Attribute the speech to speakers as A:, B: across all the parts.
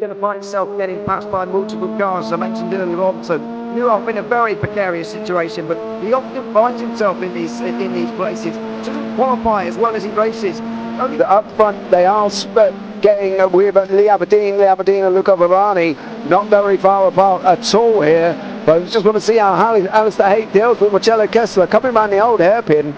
A: going to find himself getting passed by multiple cars, as I mentioned earlier on. So you're off in a very precarious situation, but he often finds himself in these places. Doesn't qualify as well as he races. Only up front, they are getting with Lee Aberdeen and Luca Varani, not very far apart at all here. But I just want to see how Alistair Haight deals with Marcello Kessler coming around the old hairpin.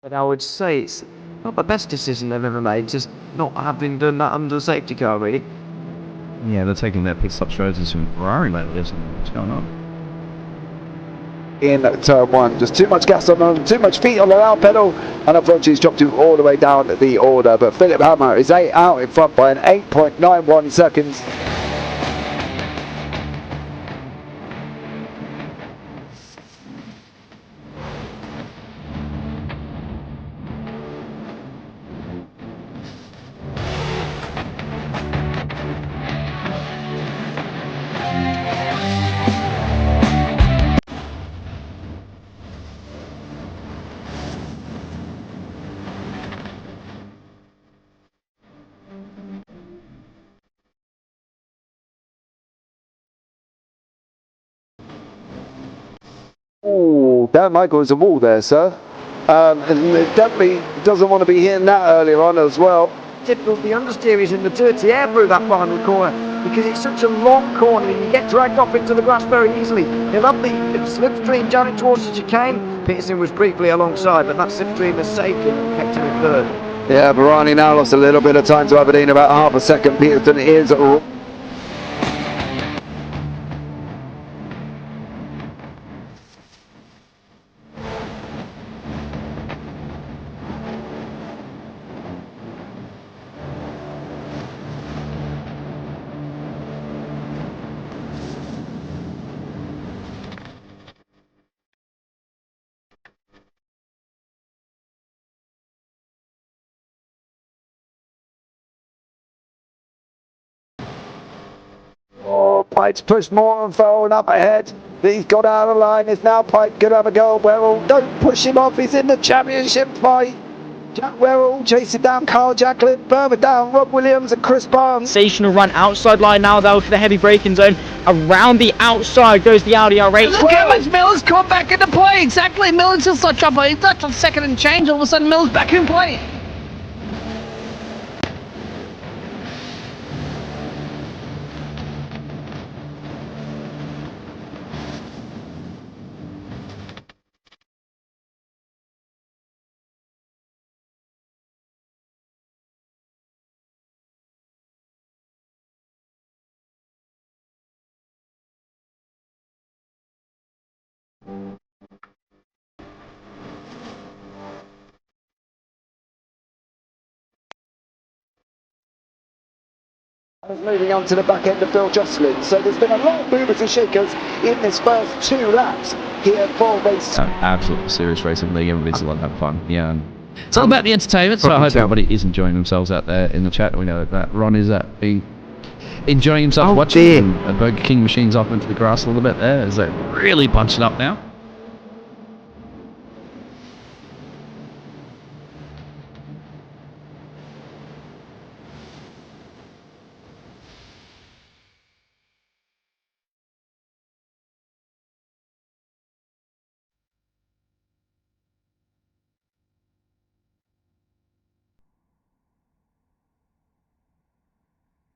A: But I would say it's not the best decision they've ever made, just not having done that under the safety car, really.
B: Yeah, they're taking their pit stop strategies from Ferrari lately, isn't it? What's going on?
A: In turn one, just too much gas on them, too much feet on the loud pedal, and unfortunately he's dropped you all the way down the order. But Philip Hammer is out in front by an 8.91 seconds. Oh, Dan Michael is a wall there, sir. And it definitely doesn't want to be hitting that earlier on as well. Difficult the understeer is in the dirty air through that final corner because it's such a long corner and you get dragged off into the grass very easily. He'll have the slipstream down towards the chicane. Peterson was briefly alongside, but that slipstream has saved him and kept him in third. Yeah, Varani now lost a little bit of time to Aberdeen, about half a second. Peterson is Pite's pushed more and forward up ahead. He's got out of the line. It's now Pite could have a go. Werrell, don't push him off. He's in the championship fight. Jack Werrell chasing down Carl Jacklin. Further down, Rob Williams and Chris Barnes.
C: Sensational run outside line now though for the heavy braking zone. Around the outside goes the Audi R8.
D: Look how much Miller's caught back into play. Exactly. Miller's just such a second and change. All of a sudden Miller's back in play.
A: Moving on to the back end of Phil Jocelyn. So there's been a lot of movers and shakers in this first 2 laps here for race.
B: Absolutely serious racing league. Everybody's a lot of fun. Yeah. And it's all about the entertainment. So I hope everybody is enjoying themselves out there in the chat. We know that Ron is enjoying himself watching Burger King machines off into the grass a little bit there. Is that really bunching up now?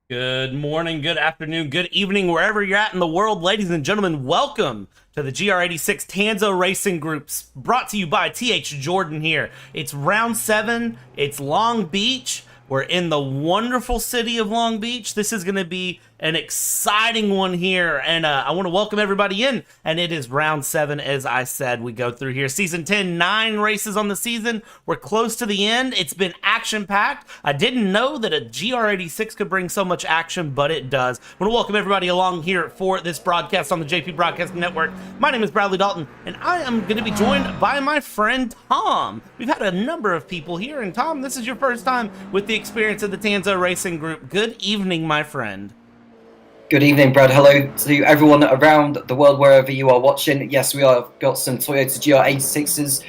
E: Good morning, good afternoon, good evening, wherever you're at in the world, ladies and gentlemen. Welcome to the GR86 Tanso Racing Groups, brought to you by TH Jordan here. It's round 7, it's Long Beach. We're in the wonderful city of Long Beach. This is going to be an exciting one here, and I want to welcome everybody in, and it is round 7, as I said. We go through here. Season 10, 9 races on the season. We're close to the end. It's been action-packed. I didn't know that a GR86 could bring so much action, but it does. I want to welcome everybody along here for this broadcast on the JP Broadcasting Network. My name is Bradley Dalton, and I am going to be joined by my friend Tom. We've had a number of people here, and Tom, this is your first time with the experience of the Tanso Racing Group. Good evening, my friend.
F: Good evening, Brad. Hello to everyone around the world, wherever you are watching. Yes, we have got some Toyota GR86s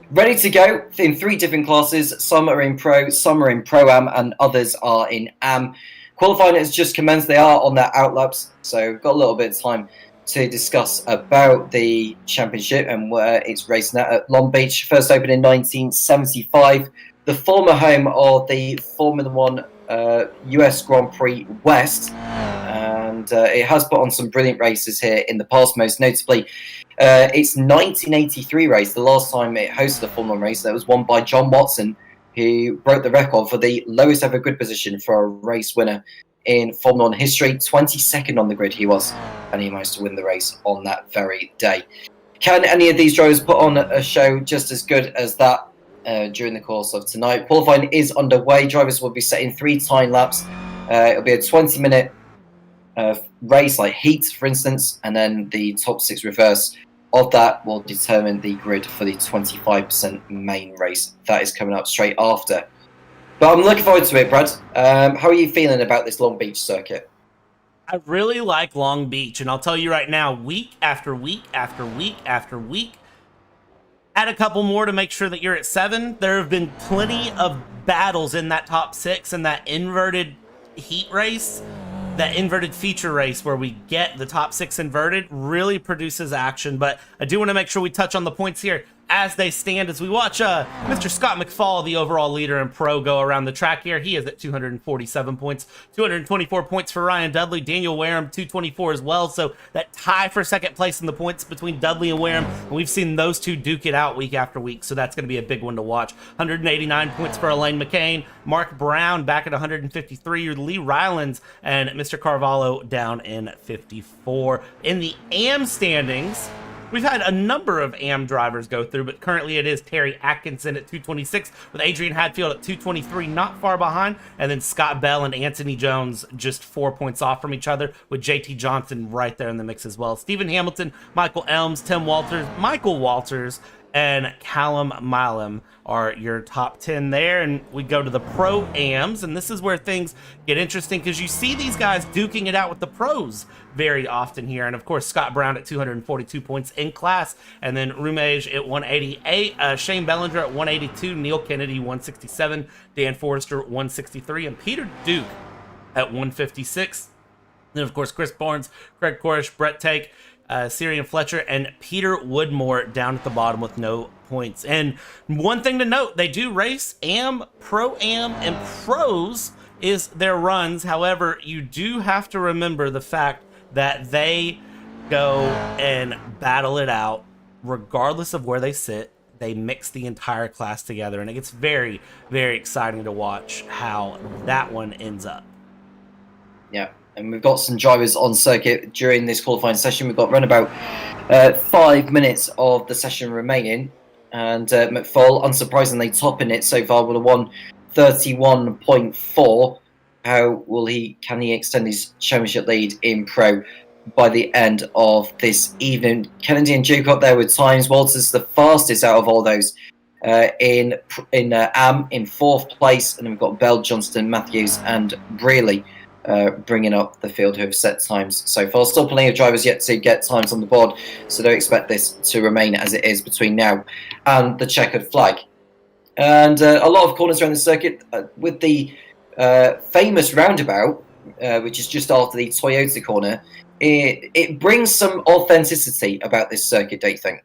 F: ready to go in 3 different classes. Some are in Pro, some are in Pro-Am, and others are in Am. Qualifying has just commenced. They are on their outlaps, so we've got a little bit of time to discuss about the championship and where it's racing at Long Beach. First opened in 1975, the former home of the Formula One US Grand Prix West, and it has put on some brilliant races here in the past, most notably its 1983 race, the last time it hosted a Formula One race. That was won by John Watson, who broke the record for the lowest ever grid position for a race winner in Formula One history. 22nd on the grid he was, and he managed to win the race on that very day. Can any of these drivers put on a show just as good as that during the course of tonight? Qualifying is underway. Drivers will be setting 3 time laps. It'll be a 20-minute race, like heat, for instance, and then the top 6 reverse of that will determine the grid for the 25% main race. That is coming up straight after. But I'm looking forward to it, Brad. How are you feeling about this Long Beach circuit?
E: I really like Long Beach, and I'll tell you right now, week after week after week after week, add a couple more to make sure that you're at 7. There have been plenty of battles in that top 6 and that inverted heat race, that inverted feature race where we get the top 6 inverted, really produces action. But I do want to make sure we touch on the points here as they stand as we watch Mr. Scott McFall, the overall leader in Pro, go around the track here. He is at 247 points, 224 points for Ryan Dudley, Daniel Wareham 224 as well. So that tie for second place in the points between Dudley and Wareham, and we've seen those two duke it out week after week, so that's going to be a big one to watch. 189 points for Elaine McCain, Mark Brown back at 153, Lee Rylands, and Mr. Carvalho down in 54. In the AM standings, we've had a number of AM drivers go through, but currently it is Terry Atkinson at 226 with Adrian Hadfield at 223, not far behind, and then Scott Bell and Anthony Jones just 4 points off from each other, with JT Johnson right there in the mix as well. Stephen Hamilton, Michael Elms, Tim Walters, Michael Walters, and Callum Milam are your top 10 there. And we go to the Pro-Ams, and this is where things get interesting because you see these guys duking it out with the pros very often here. And of course, Scott Brown at 242 points in class, and then Rumage at 188, Shane Bellinger at 182, Neil Kennedy 167, Dan Forrester 163, and Peter Duke at 156. Then of course, Chris Barnes, Craig Korish, Brett Take, Syrian Fletcher, and Peter Woodmore down at the bottom with no points. And one thing to note, they do race AM, Pro-Am, and Pros is their runs. However, you do have to remember the fact that they go and battle it out regardless of where they sit. They mix the entire class together, and it gets very, very exciting to watch how that one ends up.
F: Yeah. And we've got some drivers on circuit during this qualifying session. We've got around about 5 minutes of the session remaining. And McFall, unsurprisingly, topping it so far with a 1:31.4. Can he extend his championship lead in Pro by the end of this evening? Kennedy and Duke up there with times. Walters the fastest out of all those in AM in 4th place. And then we've got Bell, Johnston, Matthews, and Brearley bringing up the field who have set times so far. Still plenty of drivers yet to get times on the board, so don't expect this to remain as it is between now and the checkered flag. And a lot of corners around the circuit with the famous roundabout, which is just after the Toyota corner. It brings some authenticity about this circuit, don't you think?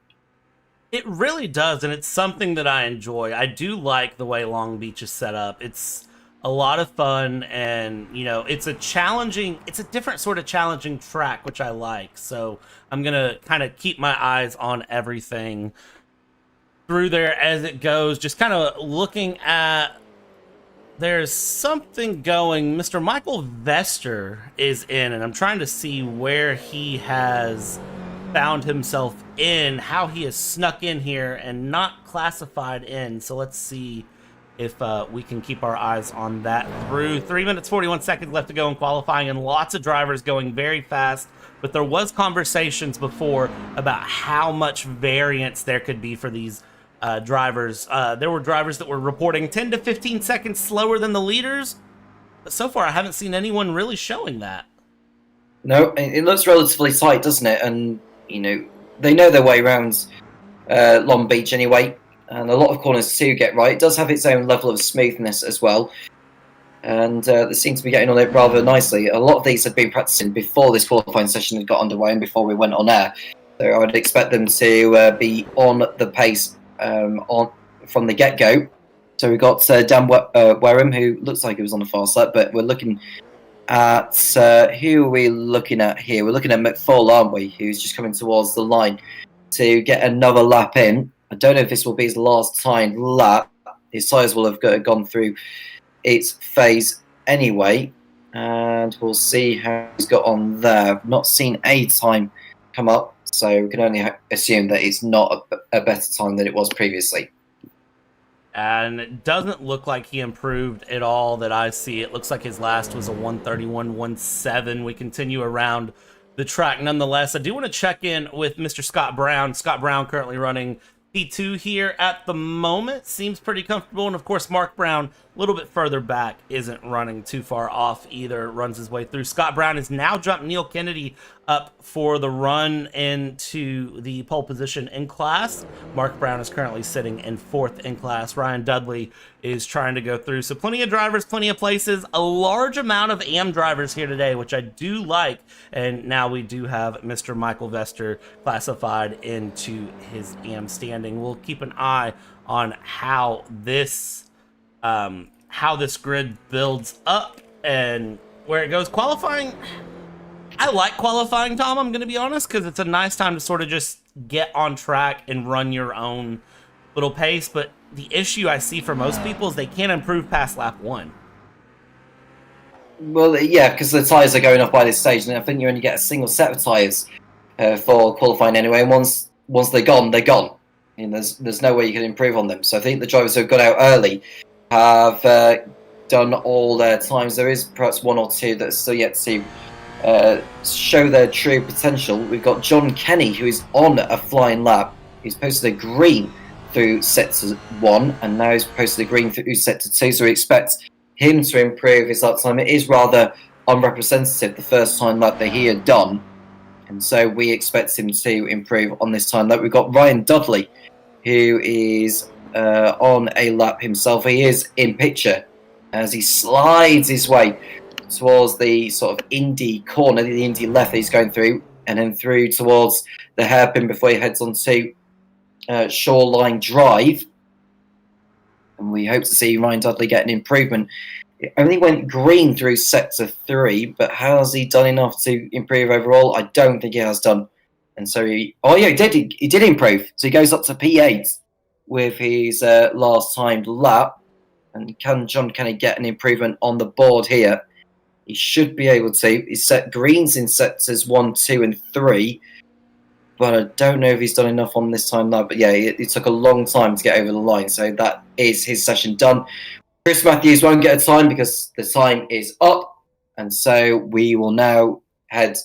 E: It really does, and it's something that I enjoy. I do like the way Long Beach is set up. It's a lot of fun, and you know, it's a different sort of challenging track, which I like. So I'm gonna kind of keep my eyes on everything through there as it goes, just kind of looking at there's something going. Mr. Michael Vester is in, and I'm trying to see where he has found himself in, how he has snuck in here and not classified in. So let's see if we can keep our eyes on that through 3 minutes 41 seconds left to go in qualifying, and lots of drivers going very fast. But there was conversations before about how much variance there could be for these drivers. There were drivers that were reporting 10 to 15 seconds slower than the leaders, but so far I haven't seen anyone really showing that.
F: No, it looks relatively tight, doesn't it? And they know their way around Long Beach anyway, and a lot of corners to get right. It does have its own level of smoothness as well, and they seem to be getting on it rather nicely. A lot of these had been practicing before this qualifying session had got underway and before we went on air, so I would expect them to be on the pace from the get-go. So we've got Dan Wareham, who looks like he was on the fast lap, but we're looking at who are we looking at here? We're looking at McFall, aren't we? Who's just coming towards the line to get another lap in. I don't know if this will be his last time lap. His tyres will have gone through its phase anyway, and we'll see how he's got on there. I've not seen a time come up, so we can only assume that it's not a better time than it was previously.
E: And it doesn't look like he improved at all that I see. It looks like his last was a 1:31.17. We continue around the track nonetheless. I do want to check in with Mr. Scott Brown. Scott Brown currently running P2 here at the moment. Seems pretty comfortable. And of course, Mark Brown, a little bit further back, isn't running too far off either. Runs his way through. Scott Brown has now jumped Neil Kennedy up for the run into the pole position in class. Mark Brown is currently sitting in 4th in class. Ryan Dudley is trying to go through. So plenty of drivers, plenty of places, a large amount of AM drivers here today, which I do like. And now we do have Mr. Michael Vester classified into his AM standing. We'll keep an eye on how this grid builds up and where it goes. Qualifying, I like qualifying, Tom, I'm going to be honest, because it's a nice time to sort of just get on track and run your own little pace. But the issue I see for most people is they can't improve past lap 1.
F: Well, yeah, because the tyres are going off by this stage, and I think you only get a single set of tyres for qualifying anyway. And once they're gone, they're gone. And there's no way you can improve on them. So I think the drivers who have got out early have done all their times. There is perhaps one or two that are still yet to show their true potential. We've got John Kenny, who is on a flying lap. He's posted a green through set to 1, and now he's posted a green through set to 2. So we expect him to improve his lap time. It is rather unrepresentative, the first time lap that he had done, and so we expect him to improve on this time lap. We've got Ryan Dudley, who is on a lap himself. He is in picture as he slides his way towards the sort of Indy corner, the Indy left that he's going through, and then through towards the hairpin before he heads on to Shoreline Drive. And we hope to see Ryan Dudley get an improvement. It only went green through sector 3, but has he done enough to improve overall? I don't think he has done. And so he did improve. So he goes up to P8 with his last timed lap. And can John Kenny get an improvement on the board here? He should be able to. He's set greens in sectors 1, 2, and 3. But I don't know if he's done enough on this time now. But yeah, it took a long time to get over the line. So that is his session done. Chris Matthews won't get a time because the time is up. And so we will now head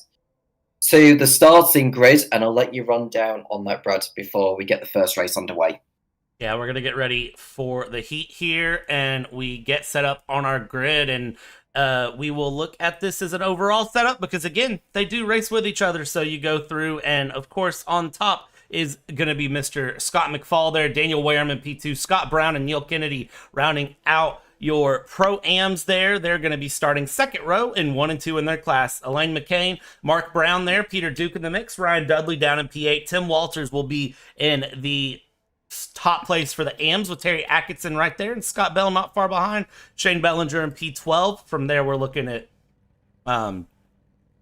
F: to the starting grid. And I'll let you run down on that, Brad, before we get the first race underway.
E: Yeah, we're going to get ready for the heat here. And we get set up on our grid. And we will look at this as an overall setup because, again, they do race with each other. So you go through, and of course, on top is going to be Mr. Scott McFall there, Daniel Wareham in P2, Scott Brown and Neil Kennedy rounding out your pro-ams there. They're going to be starting second row in 1 and 2 in their class. Elaine McCain, Mark Brown there, Peter Duke in the mix, Ryan Dudley down in P8. Tim Walters will be in the top place for the AMs with Terry Atkinson right there, and Scott Bell not far behind. Shane Bellinger in P12. From there, we're looking at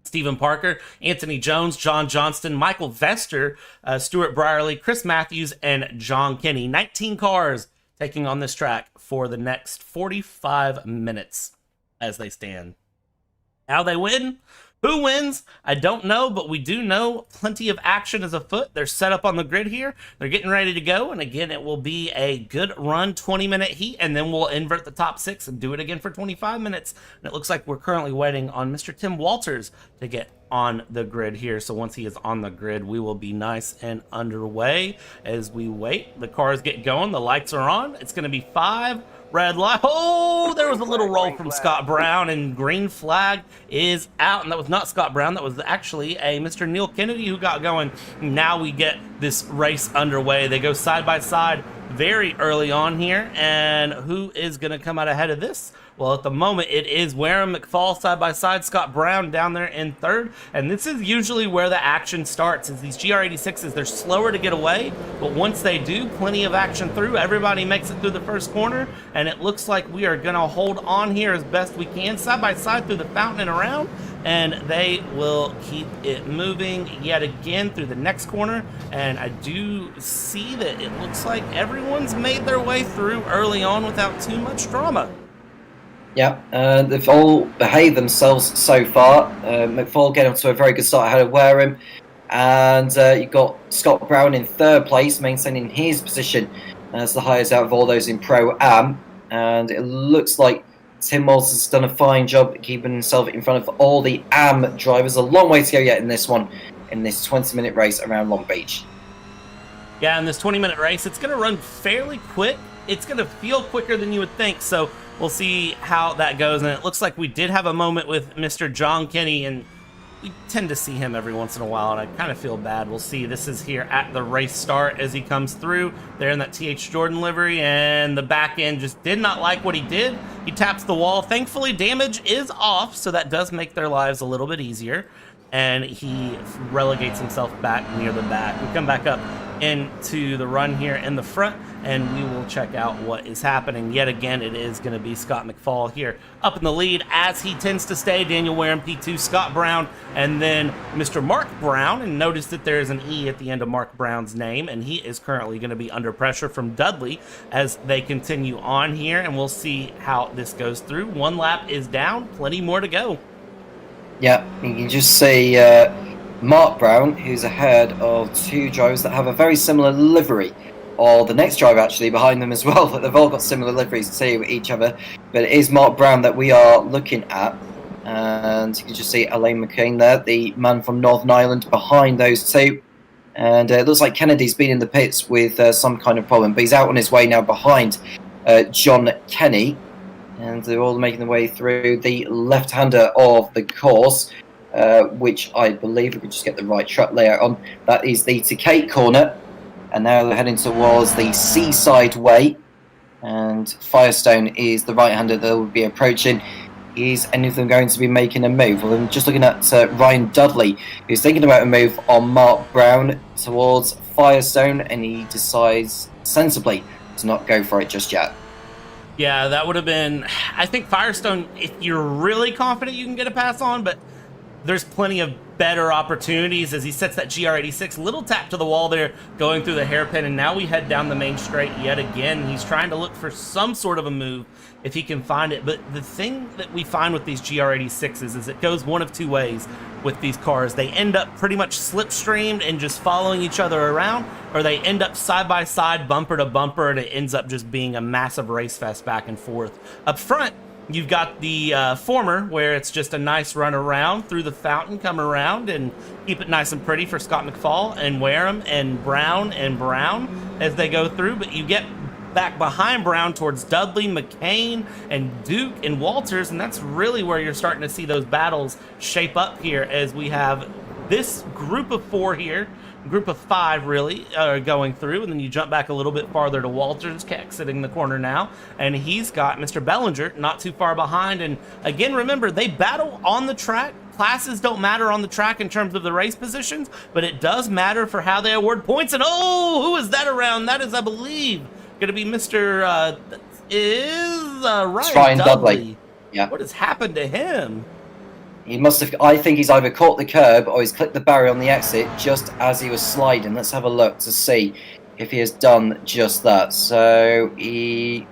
E: Stephen Parker, Anthony Jones, John Johnston, Michael Vester, Stuart Brierley, Chris Matthews, and John Kenny. 19 cars taking on this track for the next 45 minutes as they stand. How they win? Who wins? I don't know, but we do know plenty of action is afoot. They're set up on the grid here. They're getting ready to go. And again, it will be a good run, 20-minute heat, and then we'll invert the top 6 and do it again for 25 minutes. And it looks like we're currently waiting on Mr. Tim Walters to get on the grid here. So once he is on the grid, we will be nice and underway. As we wait, the cars get going. The lights are on. It's going to be 5 red light. Oh, there was a little roll from Scott Brown, and green flag is out. And that was not Scott Brown. That was actually a Mr. Neil Kennedy who got going. Now we get this race underway. They go side by side very early on here. And who is going to come out ahead of this? Well, at the moment, it is Wareham McFall side by side, Scott Brown down there in third. And this is usually where the action starts, is these GR86s, they're slower to get away, but once they do, plenty of action through. Everybody makes it through the first corner, and it looks like we are going to hold on here as best we can, side by side through the fountain and around, and they will keep it moving yet again through the next corner. And I do see that it looks like everyone's made their way through early on without too much drama.
F: Yeah, they've all behaved themselves so far. McFall getting to a very good start ahead of Wareham. And you've got Scott Brown in third place, maintaining his position as the highest out of all those in Pro-Am. And it looks like Tim Walters has done a fine job keeping himself in front of all the Am drivers. A long way to go yet in this one, in this 20-minute race around Long Beach.
E: Yeah, in this 20-minute race, it's going to run fairly quick. It's going to feel quicker than you would think, so we'll see how that goes. And it looks like we did have a moment with Mr. John Kenny, and we tend to see him every once in a while, and I kind of feel bad. We'll see. This is here at the race start as he comes through there in that TH Jordan livery, and the back end just did not like what he did. He taps the wall. Thankfully, damage is off, so that does make their lives a little bit easier. And he relegates himself back near the back. We come back up into the run here in the front, and we will check out what is happening. Yet again, it is going to be Scott McFall here up in the lead, as he tends to stay. Daniel Wareham P2, Scott Brown, and then Mr. Mark Brown. And notice that there is an E at the end of Mark Brown's name, and he is currently going to be under pressure from Dudley as they continue on here, and we'll see how this goes through. One lap is down, plenty more to go.
F: Yeah, you can just see Mark Brown, who's ahead of 2 drivers that have a very similar livery, or the next driver actually behind them as well. They've all got similar liveries to each other, but it is Mark Brown that we are looking at. And you can just see Elaine McCain there, the man from Northern Ireland, behind those 2. And it looks like Kennedy's been in the pits with some kind of problem, but he's out on his way now behind John Kenny. And they're all making their way through the left-hander of the course, which I believe, if we just get the right track layout on, that is the Takate corner. And now they're heading towards the Seaside Way. And Firestone is the right-hander that will be approaching. Is any of them going to be making a move? Well, I'm just looking at Ryan Dudley, who's thinking about a move on Mark Brown towards Firestone, and he decides sensibly to not go for it just yet.
E: Yeah, that would have been, I think Firestone, if you're really confident you can get a pass on, but there's plenty of better opportunities as he sets that GR86. Little tap to the wall there, going through the hairpin, and now we head down the main straight yet again. He's trying to look for some sort of a move if he can find it. But the thing that we find with these GR86s is it goes one of 2 ways with these cars. They end up pretty much slipstreamed and just following each other around, or they end up side by side, bumper to bumper, and it ends up just being a massive race fest back and forth. Up front, you've got the former, where it's just a nice run around through the fountain, come around and keep it nice and pretty for Scott McFall and Wareham and Brown as they go through. But you get back behind Brown towards Dudley, McCain, and Duke and Walters, and that's really where you're starting to see those battles shape up here as we have this group of 4 here, group of 5 really, going through, and then you jump back a little bit farther to Walters, exiting the corner now, and he's got Mr. Bellinger not too far behind. And again, remember, they battle on the track. Classes don't matter on the track in terms of the race positions, but it does matter for how they award points. And oh, who is that around? That is, I believe, going to be Mr. Ryan Dudley.
F: Yeah.
E: What has happened to him?
F: He must have, I think he's either caught the curb or he's clicked the barrier on the exit just as he was sliding. Let's have a look to see if he has done just that. So he...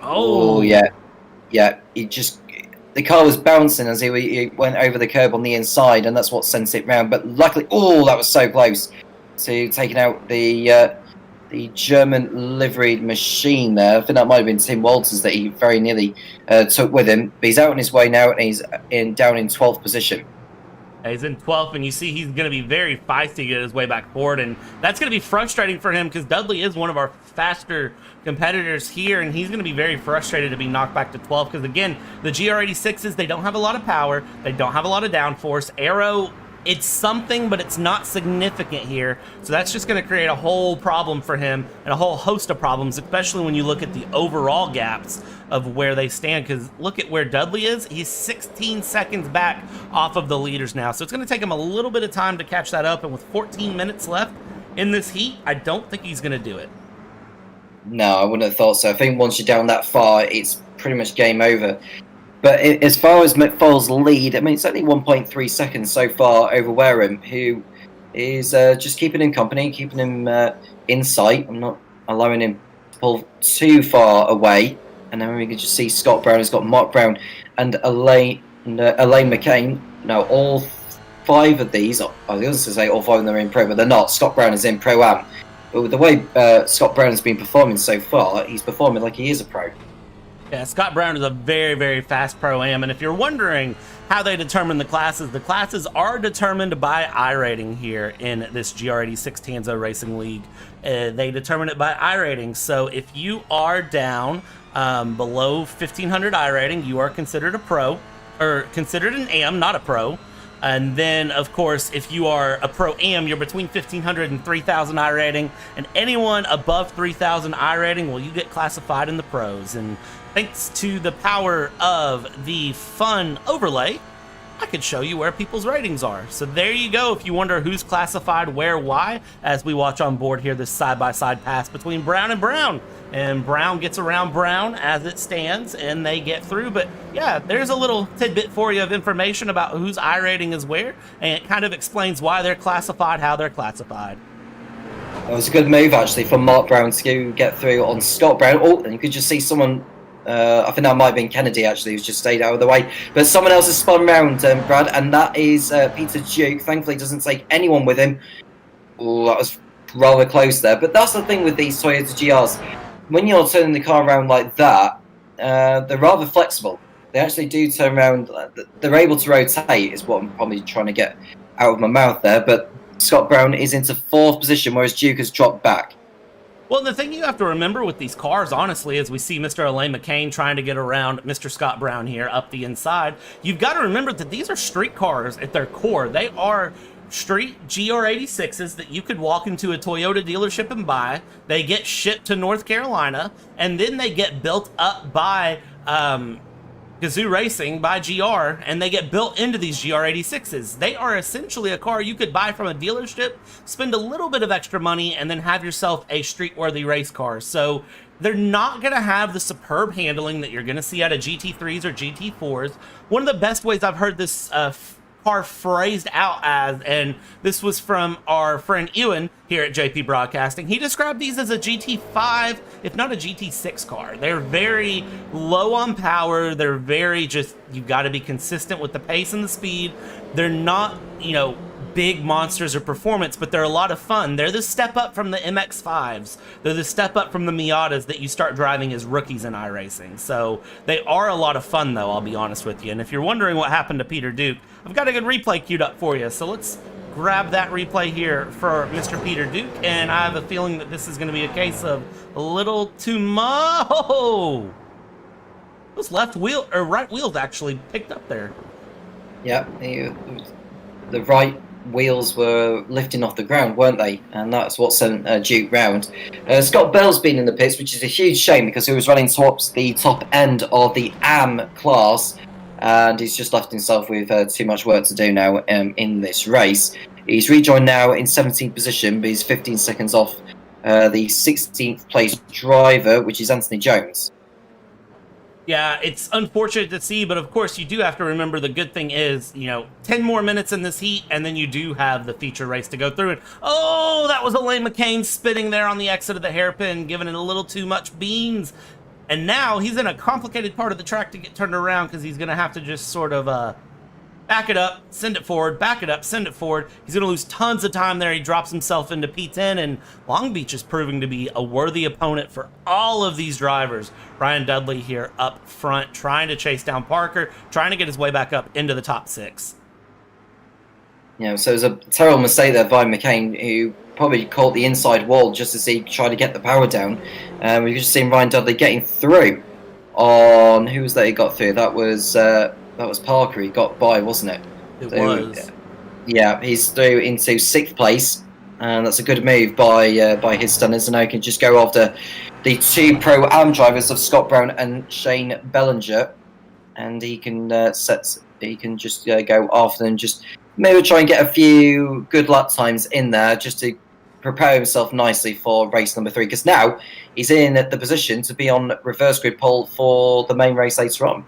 F: Oh, yeah. Yeah, the car was bouncing as he went over the curb on the inside, and that's what sent it round. But luckily, that was so close to taking out the German liveried machine there. I think that might have been Tim Walters that he very nearly took with him. But he's out on his way now, and he's down in 12th position.
E: He's in 12th, and you see he's going to be very feisty to get his way back forward, and that's going to be frustrating for him because Dudley is one of our faster competitors here, and he's going to be very frustrated to be knocked back to 12th because, again, the GR86s, they don't have a lot of power, they don't have a lot of downforce. Aero, it's something, but it's not significant here, so that's just going to create a whole problem for him and a whole host of problems, especially when you look at the overall gaps of where they stand, because look at where Dudley is. He's 16 seconds back off of the leaders now, so it's going to take him a little bit of time to catch that up, and with 14 minutes left in this heat, I don't think he's going to do it.
F: No, I wouldn't have thought so. I think once you're down that far, it's pretty much game over. But as far as McFall's lead, I mean, it's only 1.3 seconds so far over Wareham, who is just keeping him company, keeping him in sight. I'm not allowing him to pull too far away. And then we can just see Scott Brown has got Mark Brown and Elaine McCain. Now, all 5 of these, I was going to say all 5 of them are in Pro, but they're not. Scott Brown is in Pro-Am. But with the way Scott Brown has been performing so far, he's performing like he is a pro.
E: Yeah, Scott Brown is a very, very fast Pro-Am, and if you're wondering how they determine the classes are determined by iRating here in this GR86 Tanso Racing League. They determine it by iRating, so if you are down below 1500 iRating, you are considered a pro, or considered an AM, not a pro. And then, of course, if you are a Pro-Am, you're between 1,500 and 3,000 iRating, and anyone above 3,000 iRating, well, you get classified in the pros. And thanks to the power of the fun overlay, I could show you where people's ratings are. So there you go, if you wonder who's classified where, why, as we watch on board here this side-by-side pass between Brown and Brown. And Brown gets around Brown as it stands, and they get through. But yeah, there's a little tidbit for you of information about whose iRating is where, and it kind of explains why they're classified, how they're classified.
F: It was a good move, actually, from Mark Brown to get through on Scott Brown. Oh, and you could just see someone... I think that might have been Kennedy, actually, who's just stayed out of the way. But someone else has spun around, Brad, and that is Peter Duke. Thankfully, doesn't take anyone with him. Oh, that was rather close there. But that's the thing with these Toyota GRs. When you're turning the car around like that, they're rather flexible. They actually do turn around. They're able to rotate, is what I'm probably trying to get out of my mouth there. But Scott Brown is into 4th position, whereas Duke has dropped back.
E: Well, the thing you have to remember with these cars, honestly, as we see Mr. Elaine McCain trying to get around Mr. Scott Brown here up the inside, you've got to remember that these are street cars at their core. They are street GR86s that you could walk into a Toyota dealership and buy. They get shipped to North Carolina, and then they get built up by Gazoo Racing, by GR, and they get built into these GR86s. They are essentially a car you could buy from a dealership, spend a little bit of extra money, and then have yourself a street-worthy race car. So they're not going to have the superb handling that you're going to see out of GT3s or GT4s. One of the best ways I've heard this car phrased out as, and this was from our friend Ewan here at JP Broadcasting, he described these as a GT5, if not a GT6 car. They're very low on power. They're very just, you've got to be consistent with the pace and the speed. They're not, big monsters of performance, but they're a lot of fun. They're the step up from the MX-5s. They're the step up from the Miatas that you start driving as rookies in iRacing. So they are a lot of fun, though, I'll be honest with you. And if you're wondering what happened to Peter Duke, I've got a good replay queued up for you. So let's grab that replay here for Mr. Peter Duke. And I have a feeling that this is going to be a case of a little too much. Oh! Those left wheel, or right wheels actually picked up there.
F: Yeah, the right wheels were lifting off the ground, weren't they? And that's what sent Duke round. Scott Bell's been in the pits, which is a huge shame because he was running towards the top end of the AM class, and he's just left himself with too much work to do now in this race. He's rejoined now in 17th position, but he's 15 seconds off the 16th place driver, which is Anthony Jones.
E: Yeah, it's unfortunate to see, but of course you do have to remember the good thing is, 10 more minutes in this heat, and then you do have the feature race to go through it. Oh, that was Elaine McCain spitting there on the exit of the hairpin, giving it a little too much beans. And now he's in a complicated part of the track to get turned around because he's going to have to just sort of back it up, send it forward, back it up, send it forward. He's going to lose tons of time there. He drops himself into P10, and Long Beach is proving to be a worthy opponent for all of these drivers. Ryan Dudley here up front, trying to chase down Parker, trying to get his way back up into the top 6.
F: So it was a terrible mistake there by McCain, who probably caught the inside wall just as he tried to get the power down. We've just seen Ryan Dudley getting through on... Who was that he got through? That was Parker. He got by, wasn't it?
E: It was.
F: Yeah, he's through into 6th place, and that's a good move by his stunners. And now he can just go after the 2 Pro-Am drivers of Scott Brown and Shane Bellinger, and he can just go after them. Just maybe try and get a few good lap times in there, just to prepare himself nicely for race number 3. Because now he's in the position to be on reverse grid pole for the main race later on.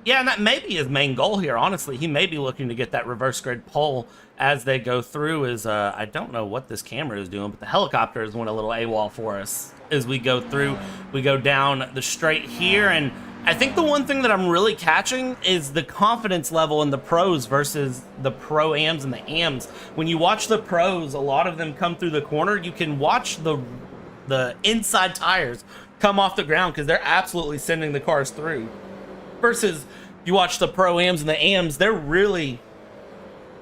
E: Yeah, and that may be his main goal here, honestly. He may be looking to get that reverse grid pole as they go through. I don't know what this camera is doing, but the helicopter is went a little AWOL for us as we go through. We go down the straight here, and I think the one thing that I'm really catching is the confidence level in the pros versus the Pro-Ams and the Ams. When you watch the pros, a lot of them come through the corner. You can watch the inside tires come off the ground because they're absolutely sending the cars through. Versus you watch the Pro-Ams and the Ams, they're really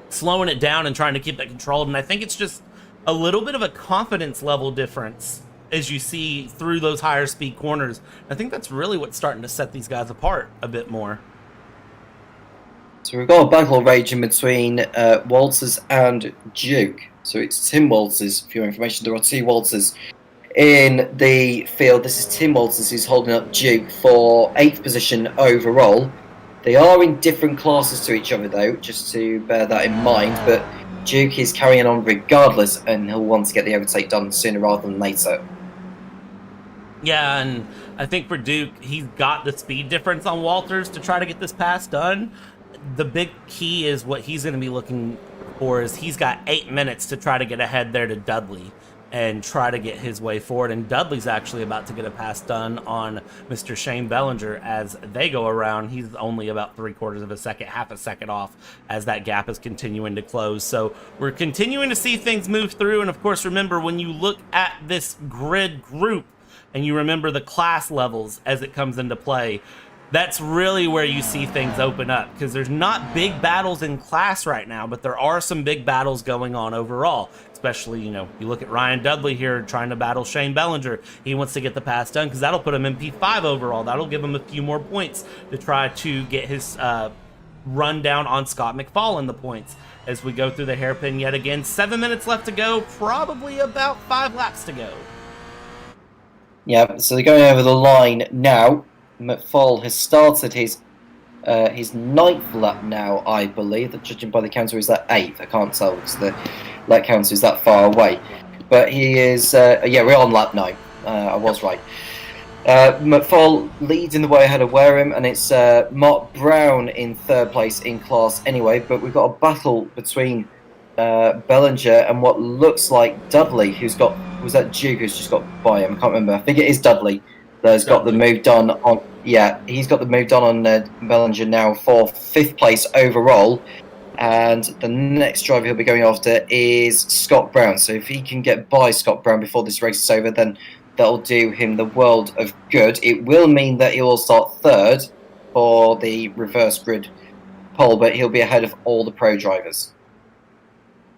E: slowing it down and trying to keep that controlled. And I think it's just a little bit of a confidence level difference as you see through those higher speed corners. I think that's really what's starting to set these guys apart a bit more.
F: So we've got a battle raging between Walters and Duke. So it's Tim Walters, for your information. There are 2 Walters in the field. This is Tim Walters, who's holding up Duke for 8th position overall. They are in different classes to each other, though, just to bear that in mind. But Duke is carrying on regardless, and he'll want to get the overtake done sooner rather than later.
E: Yeah, and I think for Duke, he's got the speed difference on Walters to try to get this pass done. The big key is what he's going to be looking for is he's got 8 minutes to try to get ahead there to Dudley and try to get his way forward. And Dudley's actually about to get a pass done on Mr. Shane Bellinger as they go around. He's only about 3/4 of a second, half a second off as that gap is continuing to close. So we're continuing to see things move through. And of course, remember, when you look at this grid group and you remember the class levels as it comes into play, that's really where you see things open up, because there's not big battles in class right now, but there are some big battles going on overall. Especially, you look at Ryan Dudley here trying to battle Shane Bellinger. He wants to get the pass done because that'll put him in P5 overall. That'll give him a few more points to try to get his run down on Scott McFall in the points as we go through the hairpin yet again. 7 minutes left to go, probably about 5 laps to go.
F: Yeah, so they're going over the line now. McFall has started his 9th lap now, I believe. Judging by the counter, is that 8th? I can't tell because the lap counter is that far away. But he is, we're on lap 9. I was right. McFall leads in the way ahead of Wareham, and it's Mark Brown in 3rd place in class anyway. But we've got a battle between Bellinger and what looks like Dudley, was that Duke who's just got by him? I can't remember. I think it is Dudley that's got the move done on. Yeah, he's got the move done on Bellinger now for 5th place overall. And the next driver he'll be going after is Scott Brown. So if he can get by Scott Brown before this race is over, then that'll do him the world of good. It will mean that he will start 3rd for the reverse grid pole, but he'll be ahead of all the pro drivers.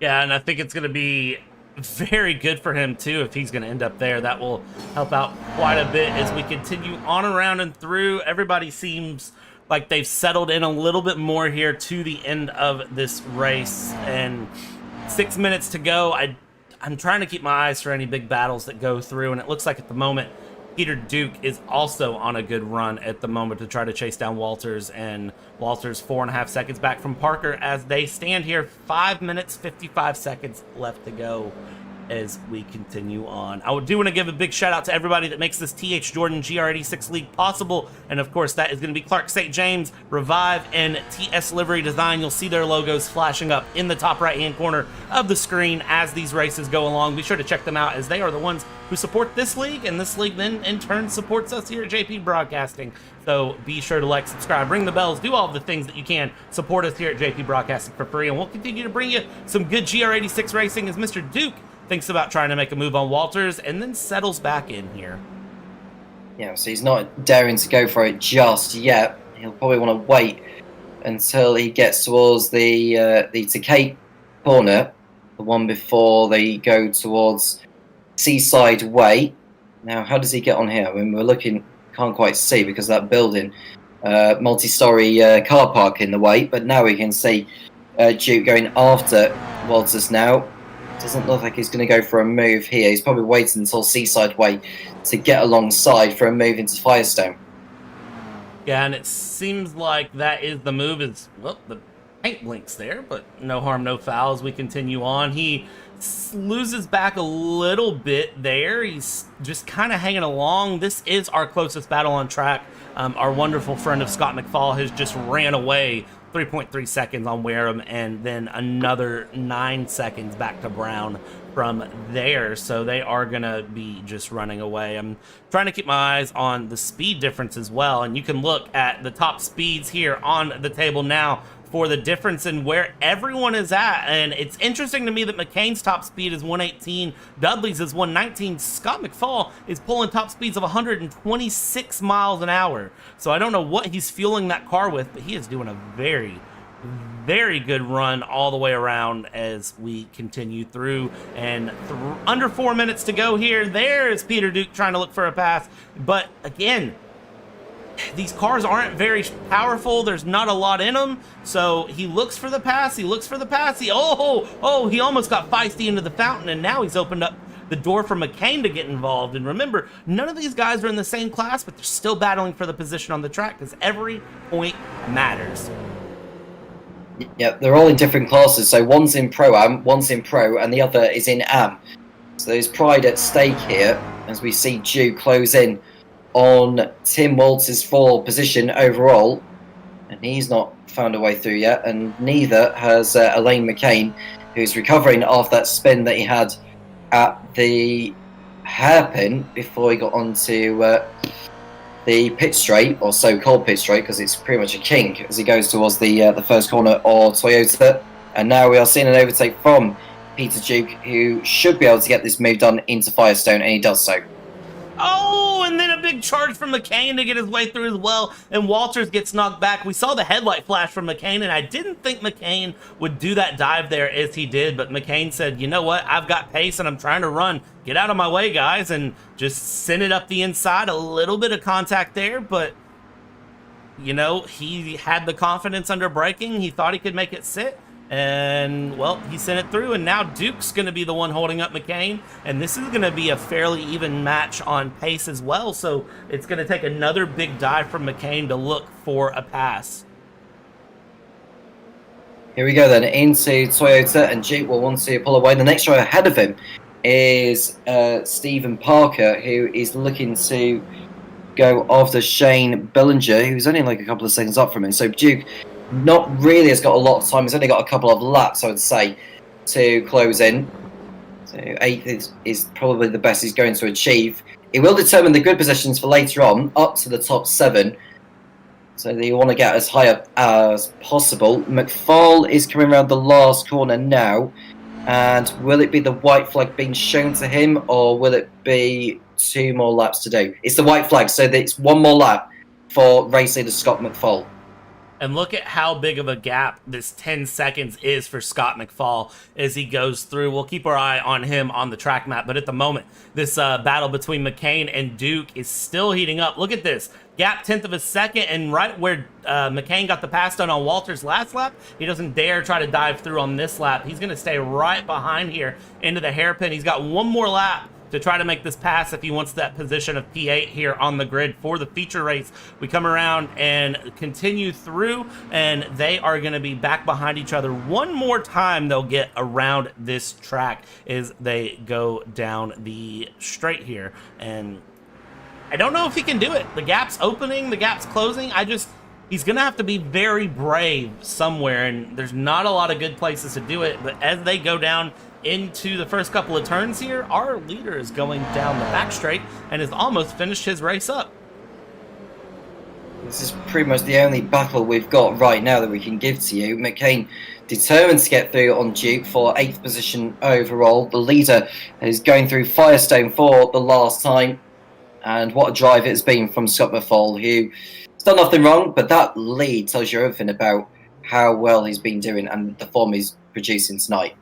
E: Yeah, and I think it's going to be very good for him too if he's going to end up there. That will help out quite a bit as we continue on around and through. Everybody seems like they've settled in a little bit more here to the end of this race, and 6 minutes to go. I'm trying to keep my eyes for any big battles that go through, and it looks like at the moment Peter Duke is also on a good run at the moment to try to chase down Walters, and Walters 4.5 seconds back from Parker as they stand here. 5 minutes 55 seconds left to go. as we continue on. I do want to give a big shout out to everybody that makes this TH Jordan GR86 League possible, and of course that is going to be Clark St. James, Revive, and TS Livery Design. You'll see their logos flashing up in the top right hand corner of the screen as these races go along. Be sure to check them out, as they are the ones who support this league, and this league then in turn supports us here at JP Broadcasting. So be sure to like, subscribe, ring the bells, do all of the things that you can. Support us here at JP Broadcasting for free, and we'll continue to bring you some good GR86 racing as Mr. Duke thinks about trying to make a move on Walters and then settles back in here.
F: Yeah, so he's not daring to go for it just yet. He'll probably want to wait until he gets towards the Takate corner, the one before they go towards Seaside Way. Now, how does he get on here? I mean, we're looking, can't quite see because of that building, multi-story car park in the way, but now we can see Duke going after Walters now. Doesn't look like he's going to go for a move here. He's probably waiting until Seaside Way to get alongside for a move into Firestone.
E: Yeah, and it seems like that is the move. Is, well, the paint blinks there, but no harm, no foul as we continue on. He loses back a little bit there. He's just kind of hanging along. This is our closest battle on track. Our wonderful friend of Scott McFall has just ran away 3.3 seconds on Wareham, and then another 9 seconds back to Brown from there. So they are going to be just running away. I'm trying to keep my eyes on the speed difference as well, and you can look at the top speeds here on the table now for the difference in where everyone is at. And it's interesting to me that McCain's top speed is 118, Dudley's is 119. Scott McFall is pulling top speeds of 126 miles an hour. So I don't know what he's fueling that car with, but he is doing a very, very good run all the way around as we continue through. And under 4 minutes to go here. There is Peter Duke trying to look for a pass. But again, these cars aren't very powerful. There's not a lot in them. So he looks for the pass. He looks for the pass. He almost got feisty into the fountain, and now he's opened up the door for McCain to get involved. And remember, none of these guys are in the same class, but they're still battling for the position on the track because every point matters.
F: Yeah, they're all in different classes. So one's in Pro-Am, one's in Pro, and the other is in Am. So there's pride at stake here as we see Duke close in on Tim Walters' 4 position overall, and he's not found a way through yet, and neither has Elaine McCain, who's recovering after that spin that he had at the hairpin before he got onto the pit straight, or so-called pit straight, because it's pretty much a kink as he goes towards the first corner of Toyota. And now we are seeing an overtake from Peter Duke, who should be able to get this move done into Firestone, and he does so.
E: Oh, and then a big charge from McCain to get his way through as well, and Walters gets knocked back. We saw the headlight flash from McCain, and I didn't think McCain would do that dive there as he did, but McCain said, you know what, I've got pace and I'm trying to run. Get out of my way, guys, and just send it up the inside. A little bit of contact there, but, you know, he had the confidence under braking. He thought he could make it sit. And, well, he sent it through, and now Duke's going to be the one holding up McCain, and this is going to be a fairly even match on pace as well, so it's going to take another big dive from McCain to look for a pass.
F: Here we go then, into Toyota, and Duke will want to pull away. The next driver ahead of him is Stephen Parker, who is looking to go after Shane Billinger, who's only like a couple of seconds up from him, so Duke not really has got a lot of time. He's only got a couple of laps, I would say, to close in. So 8th is probably the best he's going to achieve. It will determine the good positions for later on, up to the top 7. So you want to get as high up as possible. McFall is coming around the last corner now. And will it be the white flag being shown to him, or will it be 2 more laps to do? It's the white flag, so it's 1 more lap for race leader Scott McFall.
E: And look at how big of a gap this 10 seconds is for Scott McFall as he goes through. We'll keep our eye on him on the track map, but at the moment, this battle between McCain and Duke is still heating up. Look at this. Gap 10th of a second, and right where McCain got the pass done on Walter's last lap, he doesn't dare try to dive through on this lap. He's going to stay right behind here into the hairpin. He's got 1 more lap to try to make this pass if he wants that position of P8 here on the grid for the feature race. We come around and continue through, and they are going to be back behind each other. One more time they'll get around this track as they go down the straight here. And I don't know if he can do it. The gap's opening, the gap's closing. He's going to have to be very brave somewhere, and there's not a lot of good places to do it. But as they go down into the first couple of turns here, our leader is going down the back straight and has almost finished his race up.
F: This is pretty much the only battle we've got right now that we can give to you. McCain determined to get through on Duke for 8th position overall. The leader is going through Firestone for the last time. And what a drive it's been from Scott McFall, who's done nothing wrong, but that lead tells you everything about how well he's been doing and the form he's producing tonight.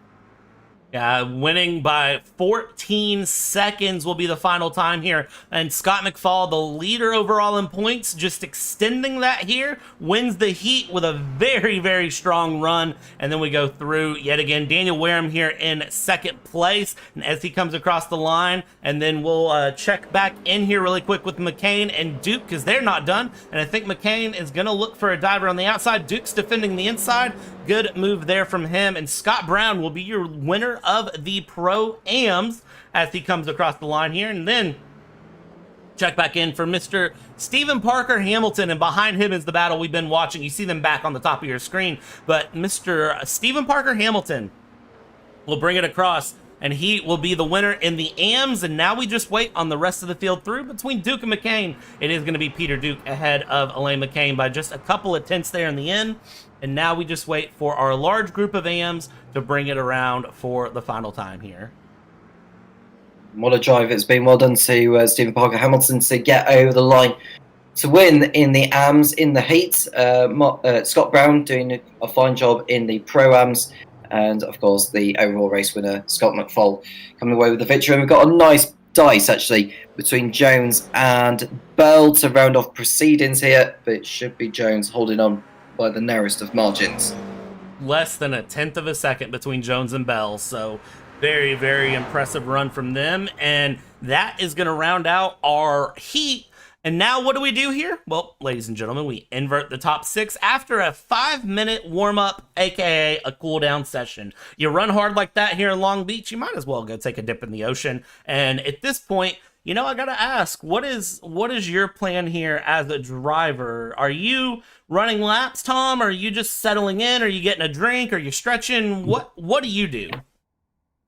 E: Winning by 14 seconds will be the final time here. And Scott McFall, the leader overall in points, just extending that here, wins the heat with a very, very strong run. And then we go through yet again. Daniel Wareham here in second place. And as he comes across the line, and then we'll check back in here really quick with McCain and Duke, because they're not done. And I think McCain is going to look for a diver on the outside. Duke's defending the inside. Good move there from him. And Scott Brown will be your winner of the Pro-Ams as he comes across the line here. And then check back in for Mr. Stephen Parker Hamilton, and behind him is the battle we've been watching. You see them back on the top of your screen, but Mr. Stephen Parker Hamilton will bring it across, and he will be the winner in the AMs. And now we just wait on the rest of the field through between Duke and McCain. It is going to be Peter Duke ahead of Elaine McCain by just a couple of tenths there in the end. And now we just wait for our large group of AMs to bring it around for the final time here.
F: What a drive it's been. Well done to Stephen Parker Hamilton to get over the line to win in the AMs in the heat. Scott Brown doing a fine job in the Pro-Ams. And, of course, the overall race winner, Scott McFall, coming away with the victory. And we've got a nice dice, actually, between Jones and Bell to round off proceedings here. But it should be Jones holding on by the narrowest of margins.
E: Less than a tenth of a second between Jones and Bell. So very, very impressive run from them. And that is going to round out our heat. And now what do we do here? Well, ladies and gentlemen, we invert the top 6 after a 5-minute warm-up, aka a cool-down session. You run hard like that here in Long Beach, you might as well go take a dip in the ocean. And at this point, you know, I gotta ask, what is your plan here as a driver? Are you running laps, Tom? Are you just settling in? Are you getting a drink? Are you stretching? What do you do?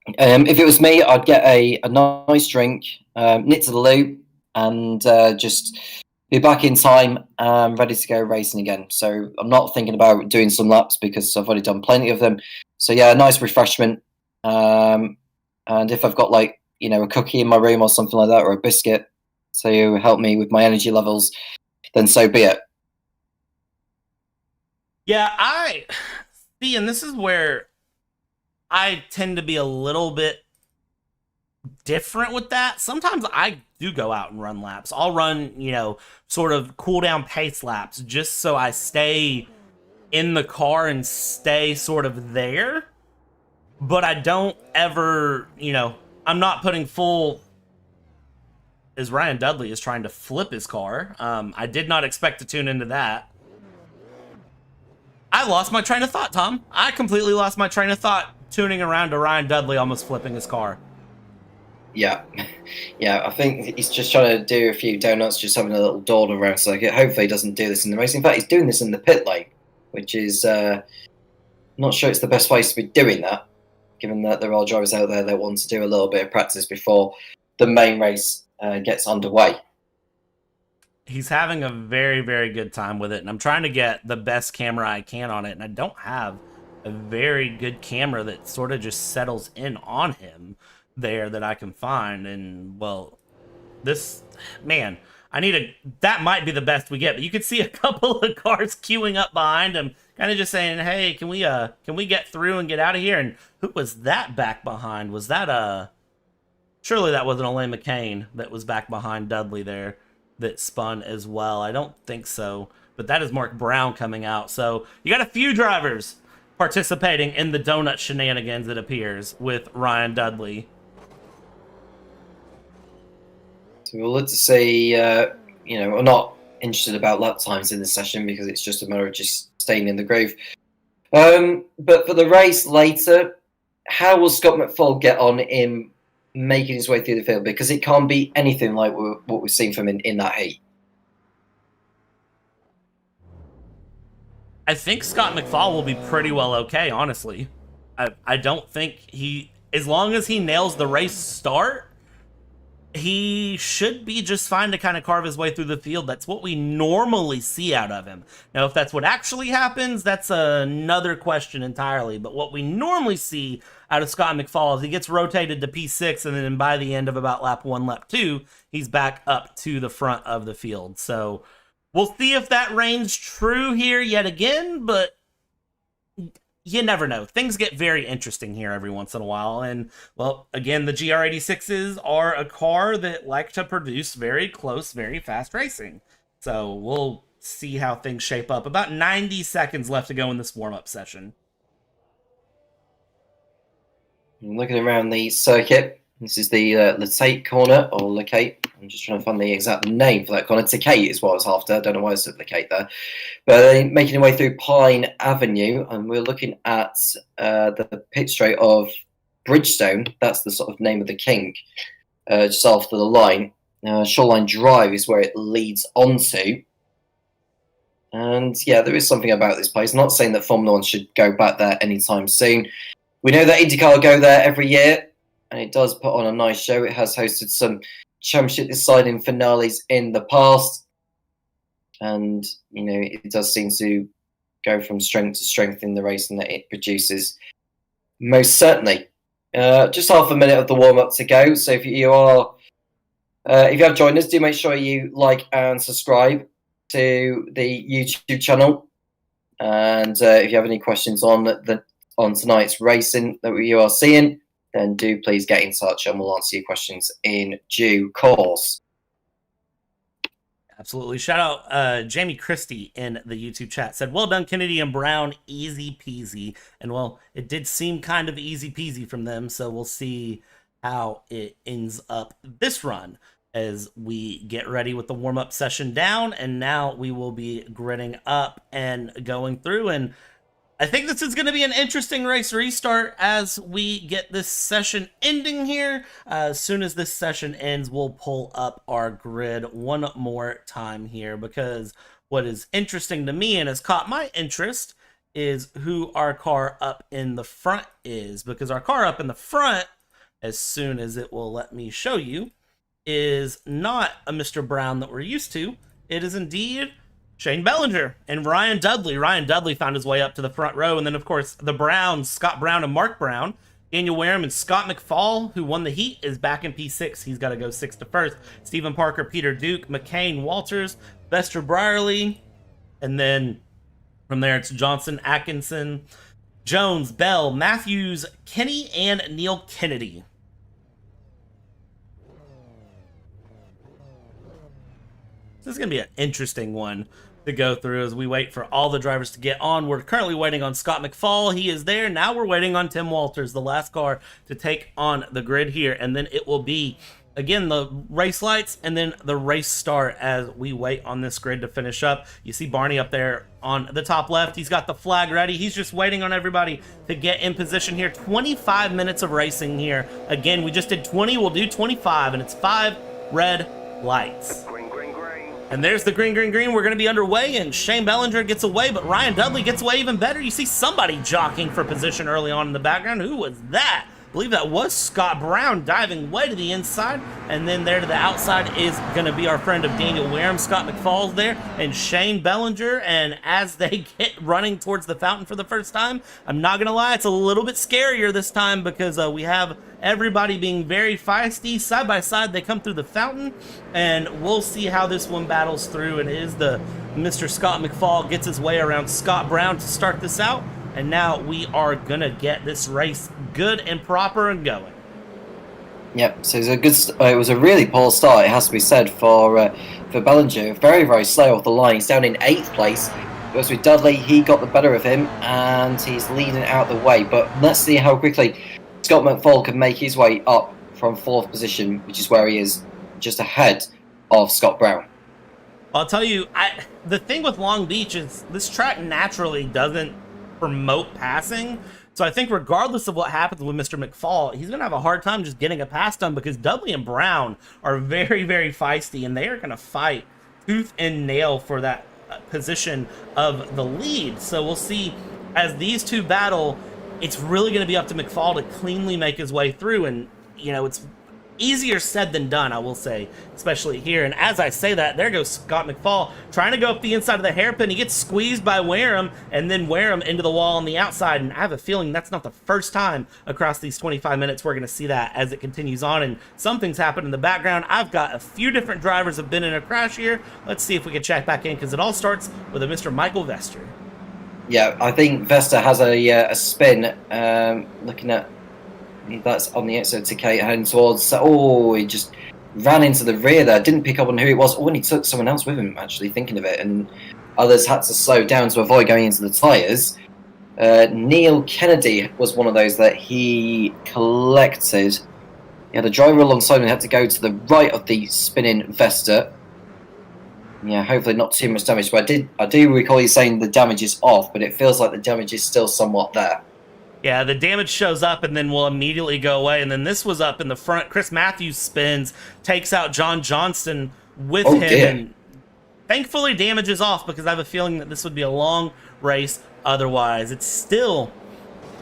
F: If it was me, I'd get a nice drink, nip to the loo, and just be back in time, ready to go racing again. So I'm not thinking about doing some laps because I've already done plenty of them. So yeah, a nice refreshment. And if I've got like, you know, a cookie in my room or something like that, or a biscuit to help me with my energy levels, then so be it.
E: Yeah, I see, and this is where I tend to be a little bit different with that. Sometimes I do go out and run laps. I'll run, you know, sort of cool down pace laps just so I stay in the car and stay sort of there. But I don't ever, you know, I'm not putting full, as Ryan Dudley is trying to flip his car. I did not expect to tune into that. I lost my train of thought, Tom. I completely lost my train of thought tuning around to Ryan Dudley almost flipping his car.
F: Yeah, I think he's just trying to do a few donuts, just having a little dawdle around circuit. Hopefully he doesn't do this in the race. In fact, he's doing this in the pit lane, which is not sure it's the best place to be doing that, given that there are drivers out there that want to do a little bit of practice before the main race gets underway.
E: He's having a very, very good time with it, and I'm trying to get the best camera I can on it, and I don't have a very good camera that sort of just settles in on him there that I can find. And well, this, man, that might be the best we get, but you could see a couple of cars queuing up behind him, kind of just saying, hey, can we get through and get out of here? And who was that back behind? Was that surely that wasn't Elaine McCain that was back behind Dudley there that spun as well? I don't think so, but that is Mark Brown coming out. So you got a few drivers participating in the donut shenanigans, it appears, with Ryan Dudley.
F: So we'll look to see, we're not interested about lap times in this session because it's just a matter of just staying in the groove. But for the race later, how will Scott McFall get on in making his way through the field? Because it can't be anything like what we've seen from him in that heat.
E: I think Scott McFall will be pretty well okay, honestly. I don't think as long as he nails the race start, he should be just fine to kind of carve his way through the field. That's what we normally see out of him. Now, if that's what actually happens, that's another question entirely. But what we normally see out of Scott McFall is he gets rotated to P6, and then by the end of about lap 1, lap 2, he's back up to the front of the field. So we'll see if that reigns true here yet again, but you never know. Things get very interesting here every once in a while. And, well, again, the GR86s are a car that like to produce very close, very fast racing. So we'll see how things shape up. About 90 seconds left to go in this warm-up session.
F: Looking around the circuit, this is the Lecate corner, or Lecate. I'm just trying to find the exact name for that corner. Lecate is what I was after. I don't know why I said Lecate there. But making our way through Pine Avenue, and we're looking at the pit straight of Bridgestone. That's the sort of name of the king, just after the line. Shoreline Drive is where it leads onto. And yeah, there is something about this place. I'm not saying that Formula One should go back there anytime soon. We know that IndyCar go there every year, and it does put on a nice show. It has hosted some championship deciding finales in the past, and it does seem to go from strength to strength in the racing that it produces. Most certainly. Just half a minute of the warm-up to go, so if you have joined us, do make sure you like and subscribe to the YouTube channel, and if you have any questions on tonight's racing that you are seeing, then do please get in touch and we'll answer your questions in due course.
E: Absolutely. Shout out Jamie Christie in the YouTube chat. Said, well done, Kennedy and Brown. Easy peasy. And, well, it did seem kind of easy peasy from them, so we'll see how it ends up this run as we get ready with the warm-up session down. And now we will be gritting up and going through, and I think this is going to be an interesting race restart as we get this session ending here. As soon as this session ends, we'll pull up our grid one more time here, because what is interesting to me and has caught my interest is who our car up in the front is, because our car up in the front, as soon as it will let me show you, is not a Mr. Brown that we're used to. It is indeed Shane Bellinger and Ryan Dudley. Ryan Dudley found his way up to the front row. And then, of course, the Browns, Scott Brown and Mark Brown. Daniel Wareham and Scott McFall, who won the heat, is back in P6. He's got to go 6th to 1st. Stephen Parker, Peter Duke, McCain, Walters, Bester Brierley. And then from there, it's Johnson, Atkinson, Jones, Bell, Matthews, Kenny, and Neil Kennedy. This is going to be an interesting one to go through as we wait for all the drivers to get on. We're currently waiting on Scott McFall. He is there. Now we're waiting on Tim Walters, the last car to take on the grid here. And then it will be, again, the race lights and then the race start as we wait on this grid to finish up. You see Barney up there on the top left. He's got the flag ready. He's just waiting on everybody to get in position here. 25 minutes of racing here. Again, we just did 20. We'll do 25, and it's 5 red lights. And there's the green, green, green. We're going to be underway, and Shane Bellinger gets away, but Ryan Dudley gets away even better. You see somebody jockeying for position early on in the background. Who was that? I believe that was Scott Brown diving way to the inside, and then there to the outside is going to be our friend of Daniel Wareham. Scott McFall's there, and Shane Bellinger, and as they get running towards the fountain for the first time, I'm not going to lie, it's a little bit scarier this time because we have everybody being very feisty. Side by side, they come through the fountain, and we'll see how this one battles through, and it is the Mr. Scott McFall gets his way around Scott Brown to start this out. And now we are going to get this race good and proper and going.
F: Yep, so it was a really poor start, it has to be said, for Bellinger. Very, very slow off the line. He's down in 8th place. Goes with Dudley. He got the better of him, and he's leading out the way. But let's see how quickly Scott McFall can make his way up from 4th position, which is where he is just ahead of Scott Brown.
E: I'll tell you, the thing with Long Beach is this track naturally doesn't promote passing. So I think regardless of what happens with Mr. McFall, he's going to have a hard time just getting a pass done because Dudley and Brown are very, very feisty, and they are going to fight tooth and nail for that position of the lead. So we'll see as these two battle, it's really going to be up to McFall to cleanly make his way through. And, you know, it's easier said than done, I will say, especially here. And as I say that, there goes Scott McFall trying to go up the inside of the hairpin. He gets squeezed by Wareham, and then Wareham into the wall on the outside. And I have a feeling that's not the first time across these 25 minutes we're going to see that as it continues on. And something's happened in the background. I've got a few different drivers have been in a crash here. Let's see if we can check back in, because it all starts with a Mr. Michael Vester.
F: Yeah, I think Vester has a spin. Looking at that's on the exit to Kate heading towards. Oh, he just ran into the rear there. Didn't pick up on who it was. Oh, and he took someone else with him, actually, thinking of it. And others had to slow down to avoid going into the tyres. Neil Kennedy was one of those that he collected. He had a driver alongside him and had to go to the right of the spinning Vester. Yeah, hopefully not too much damage. But I do recall you saying the damage is off, but it feels like the damage is still somewhat there.
E: Yeah, the damage shows up and then will immediately go away. And then this was up in the front. Chris Matthews spins, takes out John Johnston with him.
F: Dear.
E: And thankfully, damage is off, because I have a feeling that this would be a long race otherwise. It's still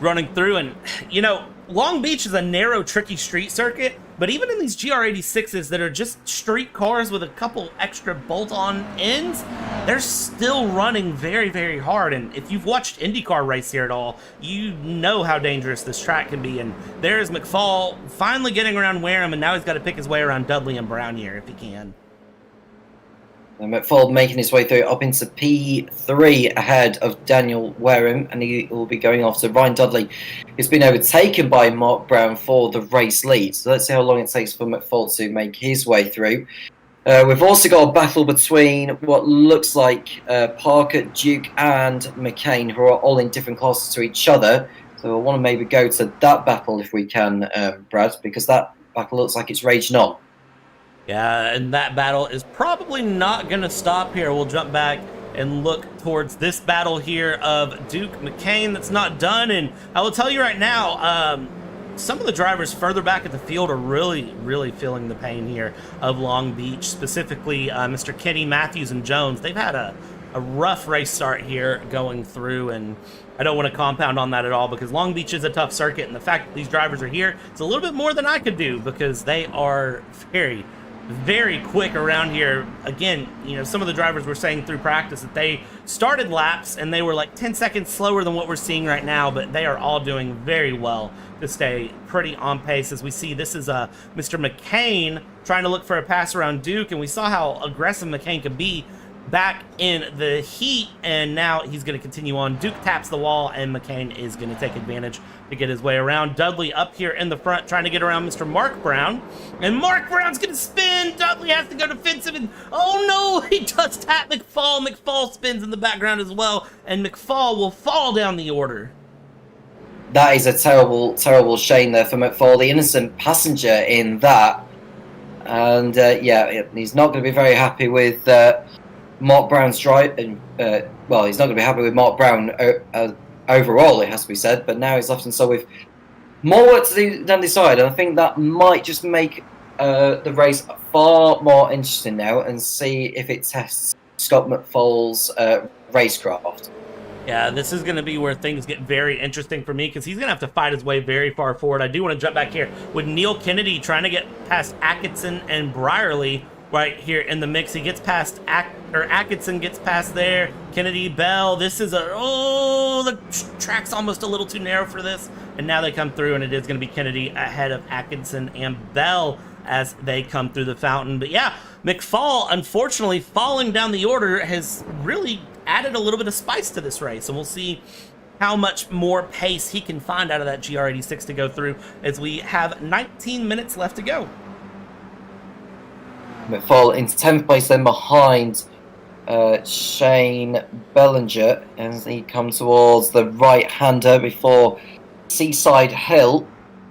E: running through. And, you know, Long Beach is a narrow, tricky street circuit. But even in these GR86s that are just street cars with a couple extra bolt-on ends, they're still running very, very hard. And if you've watched IndyCar race here at all, you know how dangerous this track can be. And there's McFall finally getting around Wareham, and now he's got to pick his way around Dudley and Brown here if he can.
F: And McFall making his way through up into P3 ahead of Daniel Wareham, and he will be going off to Ryan Dudley, who's been overtaken by Mark Brown for the race lead. So let's see how long it takes for McFall to make his way through. We've also got a battle between what looks like Parker, Duke, and McCain, who are all in different classes to each other. So I want to maybe go to that battle if we can, Brad, because that battle looks like it's raging on.
E: Yeah, and that battle is probably not going to stop here. We'll jump back and look towards this battle here of Duke McCain that's not done. And I will tell you right now, some of the drivers further back at the field are really, really feeling the pain here of Long Beach, specifically Mr. Kenny, Matthews, and Jones. They've had a rough race start here going through, and I don't want to compound on that at all, because Long Beach is a tough circuit, and the fact that these drivers are here, it's a little bit more than I could do, because they are very, very quick around here. Again, you know, some of the drivers were saying through practice that they started laps and they were like 10 seconds slower than what we're seeing right now, but they are all doing very well to stay pretty on pace. As we see, this is Mr. McCain trying to look for a pass around Duke, and we saw how aggressive McCain could be back in the heat, and now he's going to continue on. Duke taps the wall, and McCain is going to take advantage to get his way around. Dudley up here in the front trying to get around Mr. Mark Brown, and Mark Brown's going to spin. Dudley has to go defensive, and oh no, he does tap McFall. McFall spins in the background as well, and McFall will fall down the order.
F: That is a terrible, terrible shame there for McFall, the innocent passenger in that. And yeah, he's not going to be very happy with Mark Brown's drive, and well, he's not going to be happy with Mark Brown overall, it has to be said, but now he's left himself with more work to do than decide, and I think that might just make the race far more interesting now, and see if it tests Scott McFall's racecraft.
E: Yeah, this is going to be where things get very interesting for me, because he's going to have to fight his way very far forward. I do want to jump back here with Neil Kennedy trying to get past Atkinson and Brierley right here in the mix. He gets past Atkinson gets past there. Kennedy, Bell. This is the track's almost a little too narrow for this. And now they come through, and it is going to be Kennedy ahead of Atkinson and Bell as they come through the fountain. But yeah, McFall, unfortunately, falling down the order has really added a little bit of spice to this race, and we'll see how much more pace he can find out of that GR86 to go through, as we have 19 minutes left to go.
F: McFall in 10th place, then behind Shane Bellinger, as he comes towards the right-hander before Seaside Hill.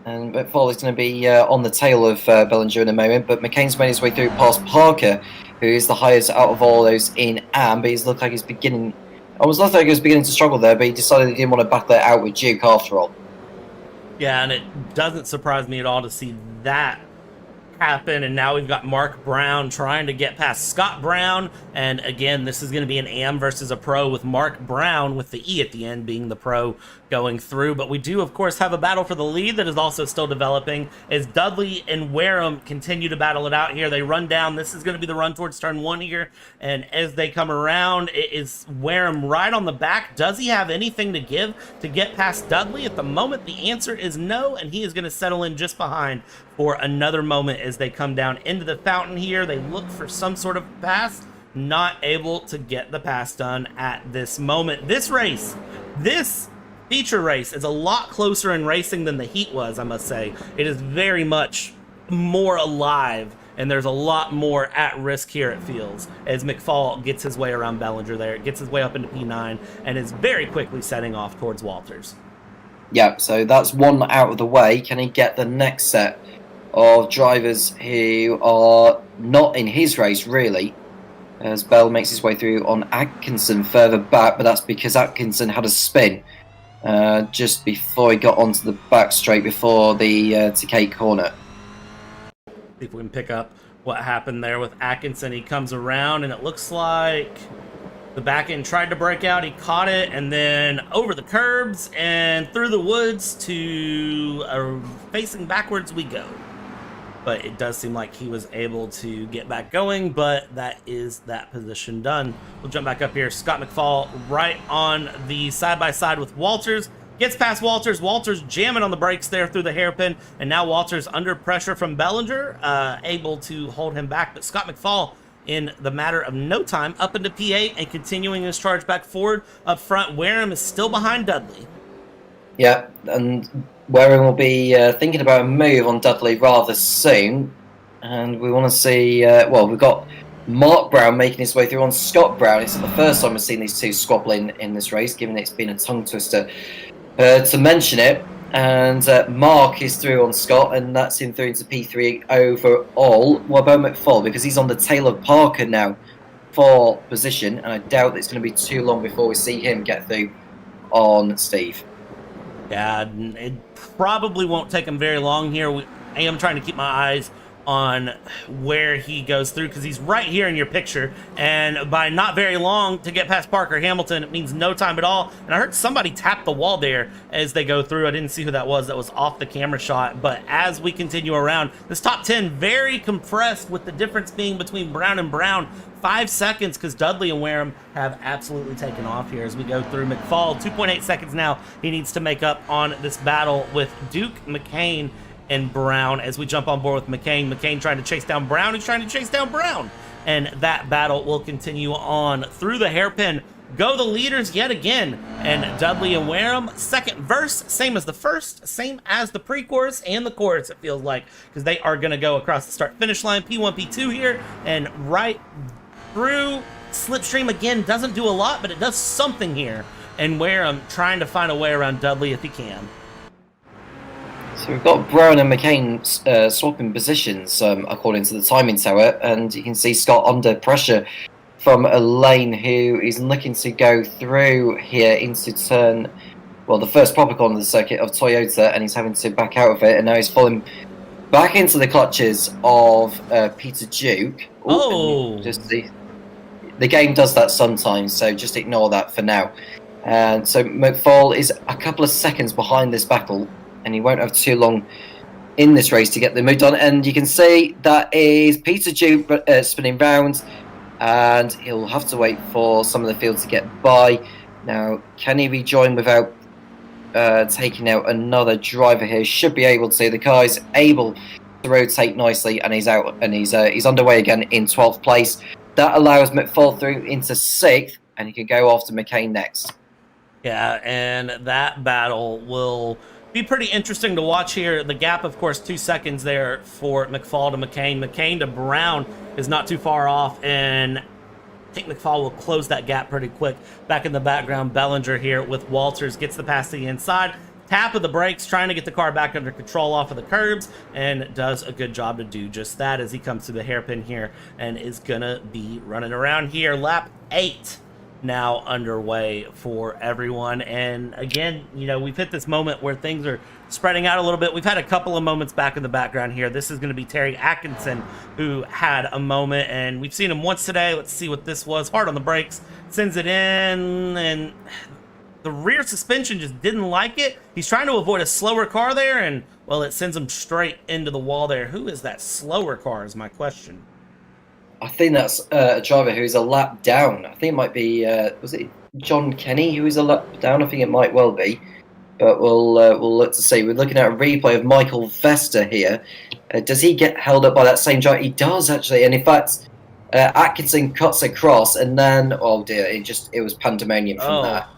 F: And McFall is going to be on the tail of Bellinger in a moment, but McCain's made his way through past Parker, who is the highest out of all those in AM, but he's looked like he's beginning... almost looked like he was beginning to struggle there, but he decided he didn't want to battle it out with Duke after all.
E: Yeah, and it doesn't surprise me at all to see that happen, and now we've got Mark Brown trying to get past Scott Brown, and again, this is going to be an AM versus a pro with Mark Brown with the E at the end being the pro going through, but we do of course have a battle for the lead that is also still developing as Dudley and Wareham continue to battle it out here. They run down. This is going to be the run towards turn 1 here, and as they come around, it is Wareham right on the back. Does he have anything to give to get past Dudley? At the moment, the answer is no, and he is going to settle in just behind for another moment as they come down into the fountain here. They look for some sort of pass, not able to get the pass done at this moment. This race, this feature race is a lot closer in racing than the heat was, I must say. It is very much more alive, and there's a lot more at risk here, it feels, as McFall gets his way around Bellinger there, gets his way up into P9, and is very quickly setting off towards Walters.
F: Yeah, so that's one out of the way. Can he get the next set of drivers who are not in his race, really? As Bell makes his way through on Atkinson further back, but that's because Atkinson had a spin just before he got onto the back straight before the Takei corner.
E: See if we can pick up what happened there with Atkinson. He comes around, and it looks like the back end tried to break out. He caught it, and then over the curbs and through the woods to facing backwards we go. But it does seem like he was able to get back going, but that is that position done. We'll jump back up here. Scott McFall right on the side-by-side with Walters. Gets past Walters. Walters jamming on the brakes there through the hairpin, and now Walters under pressure from Bellinger, able to hold him back. But Scott McFall, in the matter of no time, up into P8 and continuing his charge back forward. Up front, Wareham is still behind Dudley.
F: Yeah, and Wareham will be thinking about a move on Dudley rather soon. And we want to see, well, we've got Mark Brown making his way through on Scott Brown. It's not the first time we've seen these two squabbling in this race, given it's been a tongue twister to mention it. And Mark is through on Scott, and that's him through into P3 overall. What about McFall? Because he's on the tail of Parker now for position, and I doubt that it's going to be too long before we see him get through on Steve.
E: Yeah, it probably won't take him very long here. I am trying to keep my eyes on where he goes through, because he's right here in your picture, and by not very long to get past Parker Hamilton, it means no time at all. And I heard somebody tap the wall there as they go through. I didn't see who that was off the camera shot, but as we continue around, this top 10 very compressed, with the difference being between Brown and Brown 5 seconds, because Dudley and Wareham have absolutely taken off here as we go through. McFall 2.8 seconds now he needs to make up on this battle with Duke, McCain, and Brown as we jump on board with McCain. McCain trying to chase down Brown. He's trying to chase down Brown. And that battle will continue on through the hairpin. Go the leaders yet again. And Dudley and Wareham, second verse, same as the first, same as the pre-chorus and the chorus, it feels like, because they are going to go across the start-finish line. P1, P2 here, and right through. Slipstream, again, doesn't do a lot, but it does something here. And Wareham trying to find a way around Dudley if he can.
F: So we've got Brown and McCain swapping positions according to the timing tower, and you can see Scott under pressure from a lane who is looking to go through here into turn, well, the first proper corner of the circuit of Toyota, and he's having to back out of it, and now he's falling back into the clutches of Peter Duke. Ooh,
E: oh!
F: Just the game does that sometimes, so just ignore that for now. And so McFall is a couple of seconds behind this battle, and he won't have too long in this race to get the move done. And you can see that is Peter Duke spinning round, and he'll have to wait for some of the field to get by. Now, can he rejoin without taking out another driver here? Should be able to. The car's able to rotate nicely, and he's out, and he's underway again in 12th place. That allows McFall through into 6th, and he can go after McCain next.
E: Yeah, and that battle will be pretty interesting to watch here. The gap, of course, 2 seconds there for McFall to McCain. McCain to Brown is not too far off, and I think McFall will close that gap pretty quick. Back in the background, Bellinger here with Walters gets the pass to the inside, tap of the brakes, trying to get the car back under control off of the curbs, and does a good job to do just that as he comes to the hairpin here and is gonna be running around here. Lap 8 now underway for everyone. And again, you know, we've hit this moment where things are spreading out a little bit. We've had a couple of moments back in the background here. This is going to be Terry Atkinson who had a moment, and we've seen him once today. Let's see what this was. Hard on the brakes, sends it in, and the rear suspension just didn't like it. He's trying to avoid a slower car there, and, well, it sends him straight into the wall there. Who is that slower car is my question.
F: I think that's a driver who's a lap down. I think it might be, was it John Kenny who is a lap down? I think it might well be. But we'll look to see. We're looking at a replay of Michael Vester here. Does he get held up by that same driver? He does, actually. And in fact, Atkinson cuts across, and then, oh dear, it was pandemonium from that.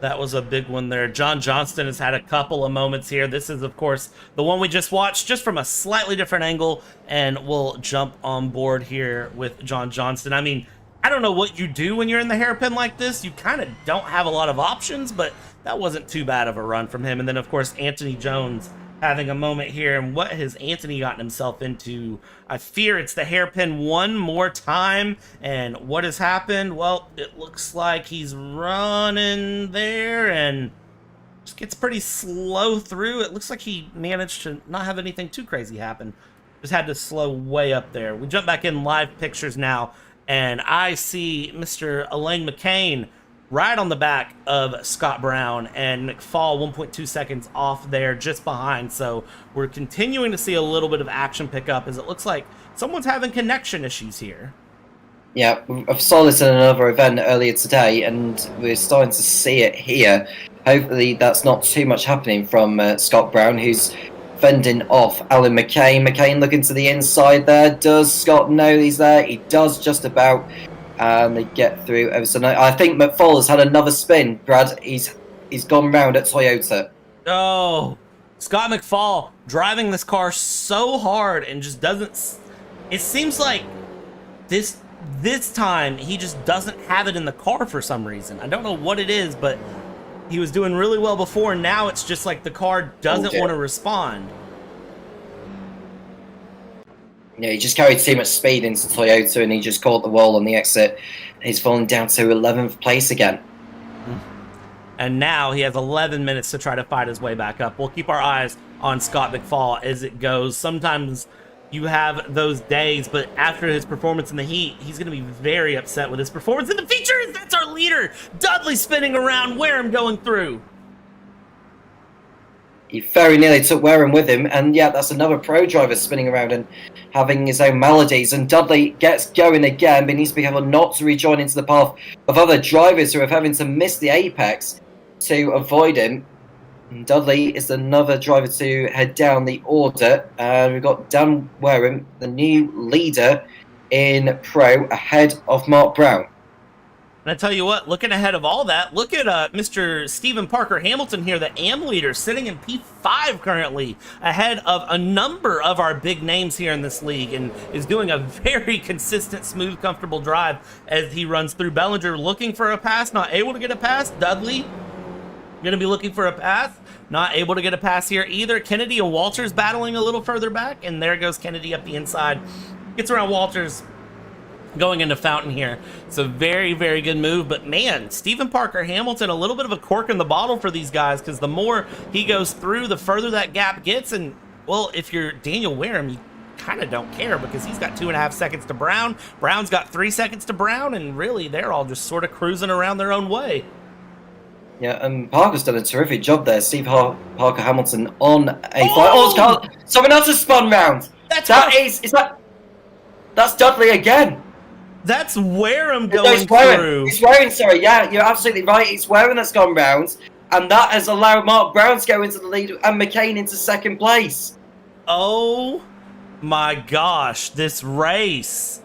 E: That was a big one there. John Johnston has had a couple of moments here. This is, of course, the one we just watched, just from a slightly different angle, and we'll jump on board here with John Johnston. I mean, I don't know what you do when you're in the hairpin like this. You kind of don't have a lot of options, but that wasn't too bad of a run from him. And then, of course, Anthony Jones having a moment here. And what has Anthony gotten himself into? I fear it's the hairpin one more time. And what has happened? Well, it looks like he's running there and just gets pretty slow through. It looks like he managed to not have anything too crazy happen. Just had to slow way up there. We jump back in live pictures now, and I see Mr. Elaine McCain right on the back of Scott Brown, and McFall 1.2 seconds off there just behind. So we're continuing to see a little bit of action pick up as it looks like someone's having connection issues here.
F: Yeah, I saw this in another event earlier today, and we're starting to see it here. Hopefully that's not too much happening from Scott Brown, who's fending off Alan McCain. McCain looking to the inside there. Does Scott know he's there? He does just about. And they get through. So I think McFall has had another spin, Brad. He's gone round at Toyota.
E: Oh, Scott McFall driving this car so hard and just doesn't. It seems like this time he just doesn't have it in the car for some reason. I don't know what it is, but he was doing really well before. Now it's just like the car doesn't want to respond.
F: Yeah, he just carried too much speed into Toyota, and he just caught the wall on the exit. He's fallen down to 11th place again.
E: And now he has 11 minutes to try to fight his way back up. We'll keep our eyes on Scott McFall as it goes. Sometimes you have those days, but after his performance in the heat, he's going to be very upset with his performance in the features. That's our leader, Dudley, spinning around, Wareham going through.
F: He very nearly took Wareham with him, and yeah, that's another pro driver spinning around and having his own maladies. And Dudley gets going again, but needs to be careful not to rejoin into the path of other drivers who are having to miss the apex to avoid him. And Dudley is another driver to head down the order. And we've got Dan Wareham, the new leader in pro, ahead of Mark Brown.
E: And I tell you what, looking ahead of all that, look at Mr. Stephen Parker Hamilton here, the AM leader, sitting in P5 currently, ahead of a number of our big names here in this league, and is doing a very consistent, smooth, comfortable drive as he runs through. Bellinger looking for a pass, not able to get a pass. Dudley going to be looking for a pass, not able to get a pass here either. Kennedy and Walters battling a little further back, and there goes Kennedy up the inside. Gets around Walters, going into Fountain here. It's a very, very good move. But man, Stephen Parker Hamilton, a little bit of a cork in the bottle for these guys, because the more he goes through, the further that gap gets. And, well, if you're Daniel Wareham, you kind of don't care, because he's got 2.5 seconds to Brown. Brown's got 3 seconds to Brown, and really, they're all just sort of cruising around their own way.
F: Yeah, and Parker's done a terrific job there. Steve Parker Hamilton on a flight. Oh, someone else has spun round. That's Dudley again.
E: That's Wareham going through.
F: It's Wareham, sorry. Yeah, you're absolutely right. It's Wareham that's gone round, and that has allowed Mark Brown to go into the lead and McCain into second place.
E: Oh my gosh, this race.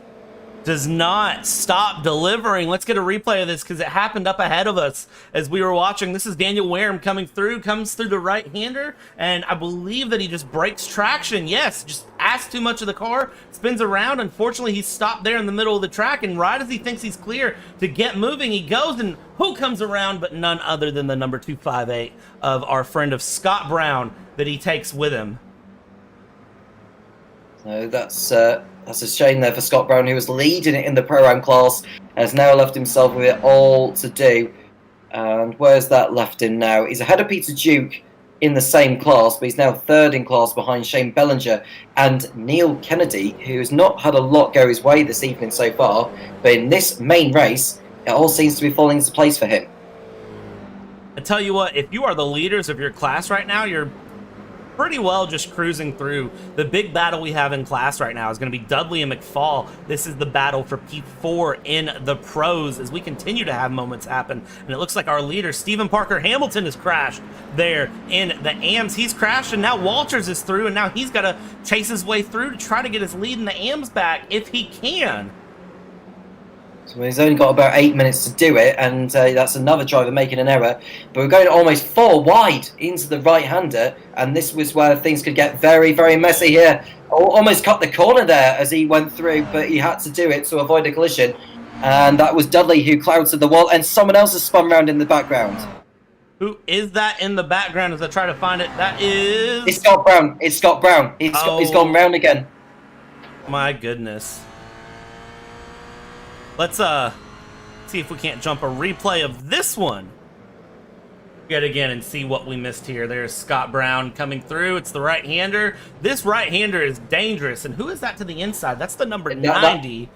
E: does not stop delivering. Let's get a replay of this because it happened up ahead of us as we were watching. This is Daniel Wareham comes through the right-hander, and I believe that he just breaks traction. Yes, just asks too much of the car, spins around. Unfortunately, he's stopped there in the middle of the track, and right as he thinks he's clear to get moving, he goes, and who comes around but none other than the number 258 of our friend of Scott Brown that he takes with him.
F: So that's a shame there for Scott Brown, who was leading it in the Pro-Am class, has now left himself with it all to do. And where's that left him now? He's ahead of Peter Duke in the same class, but he's now third in class behind Shane Bellinger and Neil Kennedy, who's not had a lot go his way this evening so far, but in this main race, it all seems to be falling into place for him.
E: I tell you what, if you are the leaders of your class right now, you're pretty well just cruising through. The big battle we have in class right now is going to be Dudley and McFall. This is the battle for P4 in the pros as we continue to have moments happen. And it looks like our leader, Stephen Parker Hamilton, has crashed there in the AMs. He's crashed, and now Walters is through, and now he's got to chase his way through to try to get his lead in the AMs back if he can.
F: So he's only got about 8 minutes to do it, and that's another driver making an error. But we're going almost 4 wide into the right-hander, and this was where things could get very, very messy here. Almost cut the corner there as he went through, but he had to do it to avoid a collision. And that was Dudley who clouded the wall, and someone else has spun round in the background.
E: Who is that in the background as I try to find it? That is...
F: It's Scott Brown. It's Scott Brown. He's gone round again.
E: My goodness. Let's see if we can't jump a replay of this one yet again and see what we missed here. There's Scott Brown coming through. It's the right-hander. This right-hander is dangerous. And who is that to the inside? That's the number 90.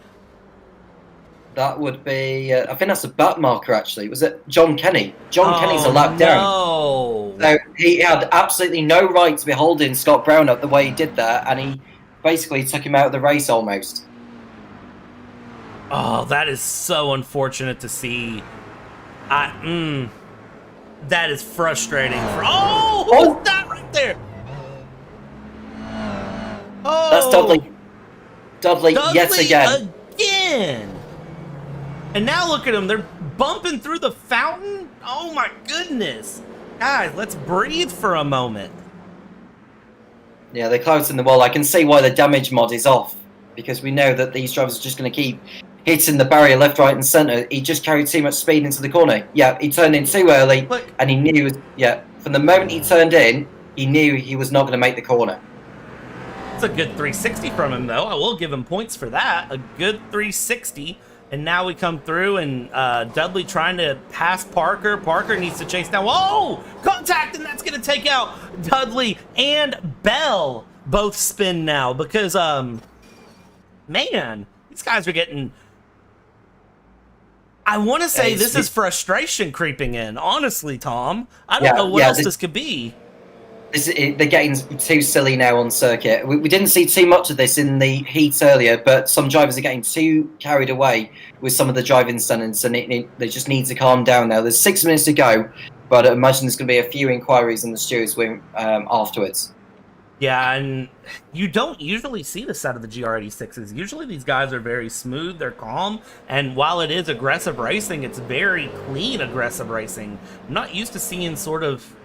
F: That would be, I think that's a back marker actually. Was it John Kenny? John Kenny's a lap down. So he had absolutely no right to be holding Scott Brown up the way he did that, and he basically took him out of the race almost.
E: Oh, that is so unfortunate to see. That is frustrating. Who's that right there? Oh,
F: that's Dudley. Dudley yet
E: again. And now look at them. They're bumping through the fountain. Oh my goodness. Guys, let's breathe for a moment.
F: Yeah, they're close in the wall. I can see why the damage mod is off, because we know that these drivers are just going to keep hitting the barrier left, right, and centre. He just carried too much speed into the corner. Yeah, he turned in too early, and he knew, from the moment he turned in, he knew he was not going to make the corner.
E: It's a good 360 from him, though. I will give him points for that. A good 360. And now we come through, and Dudley trying to pass Parker. Parker needs to chase down. Whoa! Contact, and that's going to take out Dudley and Bell. Both spin now because, man, these guys are getting... I want to say this is frustration creeping in, honestly, Tom. I don't know what else this could be.
F: They're getting too silly now on circuit. We didn't see too much of this in the heat earlier, but some drivers are getting too carried away with some of the driving standards, and they just need to calm down now. There's 6 minutes to go, but I imagine there's going to be a few inquiries in the stewards wing afterwards.
E: Yeah, and you don't usually see this out of the GR86s. Usually these guys are very smooth, they're calm, and while it is aggressive racing, it's very clean aggressive racing. I'm not used to seeing sort of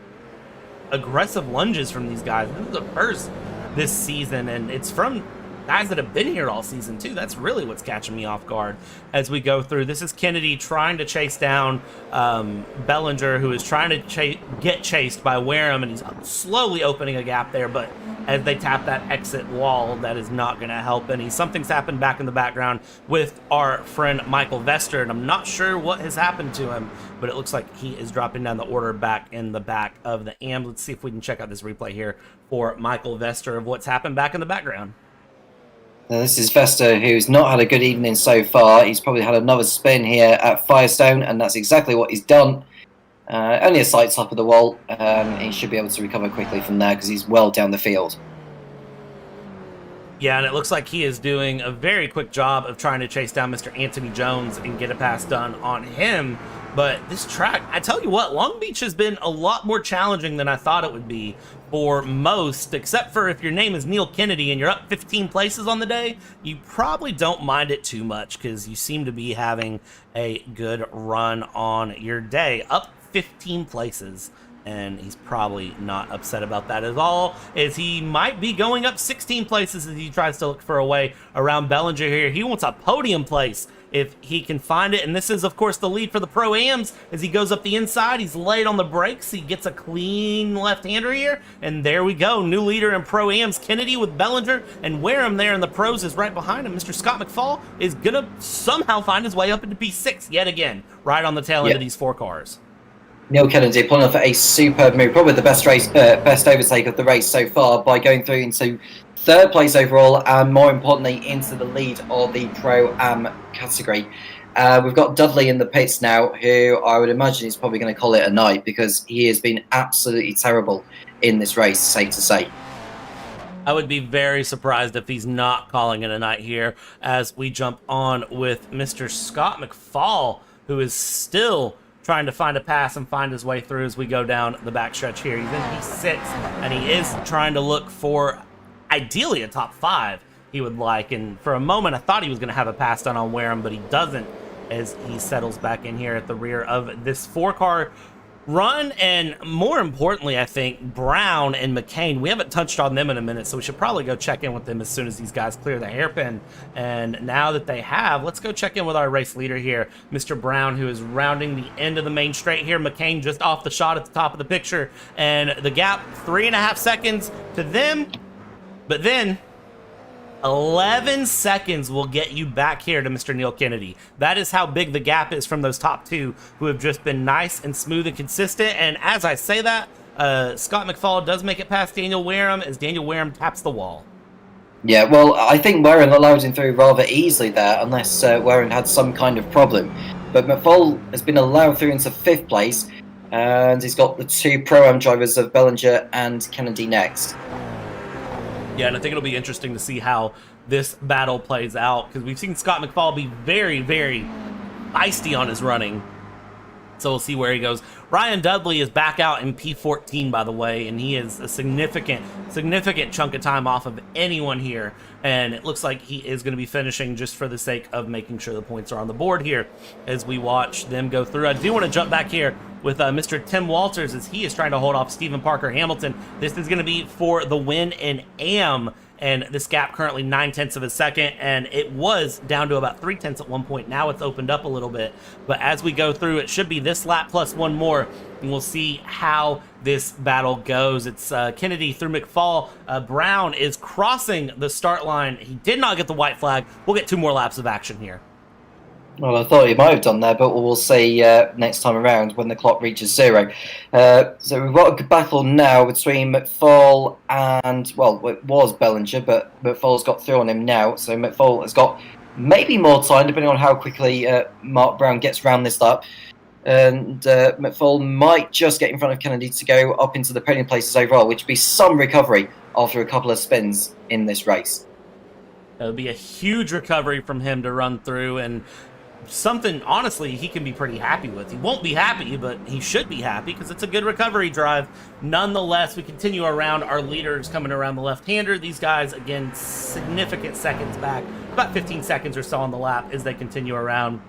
E: aggressive lunges from these guys. This is the first this season, and it's from guys that have been here all season too. That's really what's catching me off guard as we go through. This is Kennedy trying to chase down Bellinger, who is trying to get chased by Wareham, and he's slowly opening a gap there, but as they tap that exit wall, that is not going to help any. Something's happened back in the background with our friend Michael Vester, and I'm not sure what has happened to him, but it looks like he is dropping down the order back in the back of the AM. Let's see if we can check out this replay here for Michael Vester of what's happened back in the background.
F: Now, this is Vester, who's not had a good evening so far. He's probably had another spin here at Firestone, and that's exactly what he's done. Only a slight top of the wall. He should be able to recover quickly from there because he's well down the field.
E: Yeah, and it looks like he is doing a very quick job of trying to chase down Mr. Anthony Jones and get a pass done on him. But this track, I tell you what, Long Beach has been a lot more challenging than I thought it would be for most, except for if your name is Neil Kennedy and you're up 15 places on the day, you probably don't mind it too much because you seem to be having a good run on your day. Up 15 places. And he's probably not upset about that at all, as he might be going up 16 places as he tries to look for a way around Bellinger here. He wants a podium place if he can find it, and this is, of course, the lead for the Pro-Ams. As he goes up the inside, he's laid on the brakes. He gets a clean left-hander here, and there we go. New leader in Pro-Ams, Kennedy with Bellinger, and Wareham there in the pros is right behind him. Mr. Scott McFall is going to somehow find his way up into P6 yet again, right on the tail end of these 4 cars.
F: Neil Kennedy pulling off a superb move, probably the best overtake of the race so far by going through into 3rd place overall and more importantly into the lead of the Pro-Am category. We've got Dudley in the pits now, who I would imagine is probably going to call it a night because he has been absolutely terrible in this race, safe to say.
E: I would be very surprised if he's not calling it a night here as we jump on with Mr. Scott McFall, who is still trying to find a pass and find his way through as we go down the backstretch here. He's in P6, and he is trying to look for, ideally, a top 5 he would like. And for a moment, I thought he was going to have a pass done on Wareham, but he doesn't as he settles back in here at the rear of this 4-car run. And more importantly, I think, Brown and McCain, we haven't touched on them in a minute, so we should probably go check in with them as soon as these guys clear the hairpin. And now that they have, let's go check in with our race leader here, Mr. Brown, who is rounding the end of the main straight here. McCain just off the shot at the top of the picture, and the gap 3.5 seconds to them, but then 11 seconds will get you back here to Mr. Neil Kennedy. That is how big the gap is from those top 2 who have just been nice and smooth and consistent. And as I say that, Scott McFall does make it past Daniel Wareham as Daniel Wareham taps the wall.
F: Yeah, well, I think Wareham allowed him through rather easily there, unless Wareham had some kind of problem. But McFall has been allowed through into 5th place, and he's got the 2 Pro-Am drivers of Bellinger and Kennedy next.
E: Yeah, and I think it'll be interesting to see how this battle plays out, because we've seen Scott McFall be very, very feisty on his running. So we'll see where he goes. Ryan Dudley is back out in P14, by the way, and he is a significant chunk of time off of anyone here. And it looks like he is going to be finishing just for the sake of making sure the points are on the board here as we watch them go through. I do want to jump back here with Mr. Tim Walters as he is trying to hold off Stephen Parker Hamilton. This is going to be for the win in AM. And this gap currently 9/10 of a second, and it was down to about 3/10 at one point. Now it's opened up a little bit, but as we go through, it should be this lap plus one more, and we'll see how this battle goes. It's Kennedy through McFall. Brown is crossing the start line. He did not get the white flag. We'll get 2 more laps of action here.
F: Well, I thought he might have done there, but we'll see next time around when the clock reaches 0. So we've got a battle now between McFall and, well, it was Bellinger, but McFall's got through on him now. So McFall has got maybe more time, depending on how quickly Mark Brown gets round this lap. And McFall might just get in front of Kennedy to go up into the podium places overall, which would be some recovery after a couple of spins in this race.
E: It would be a huge recovery from him to run through, and something, honestly, he can be pretty happy with. He won't be happy, but he should be happy because it's a good recovery drive. Nonetheless, we continue around our leaders coming around the left-hander. These guys, again, significant seconds back, about 15 seconds or so on the lap as they continue around.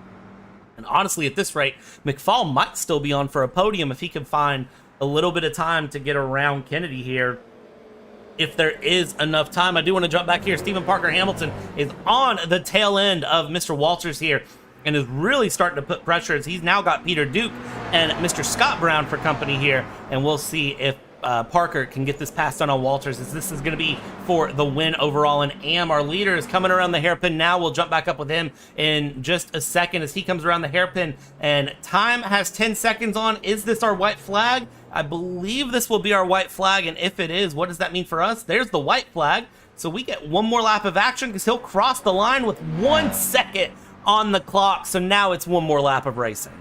E: And honestly, at this rate, McFall might still be on for a podium if he can find a little bit of time to get around Kennedy here. If there is enough time, I do want to jump back here. Stephen Parker Hamilton is on the tail end of Mr. Walters here and is really starting to put pressure as he's now got Peter Duke and Mr. Scott Brown for company here. And we'll see if Parker can get this passed on Walters, as this is going to be for the win overall. And Am, our leader, is coming around the hairpin now. We'll jump back up with him in just a second as he comes around the hairpin. And time has 10 seconds on. Is this our white flag? I believe this will be our white flag. And if it is, what does that mean for us? There's the white flag. So we get 1 more lap of action because he'll cross the line with 1 second on the clock. So now it's 1 more lap of racing.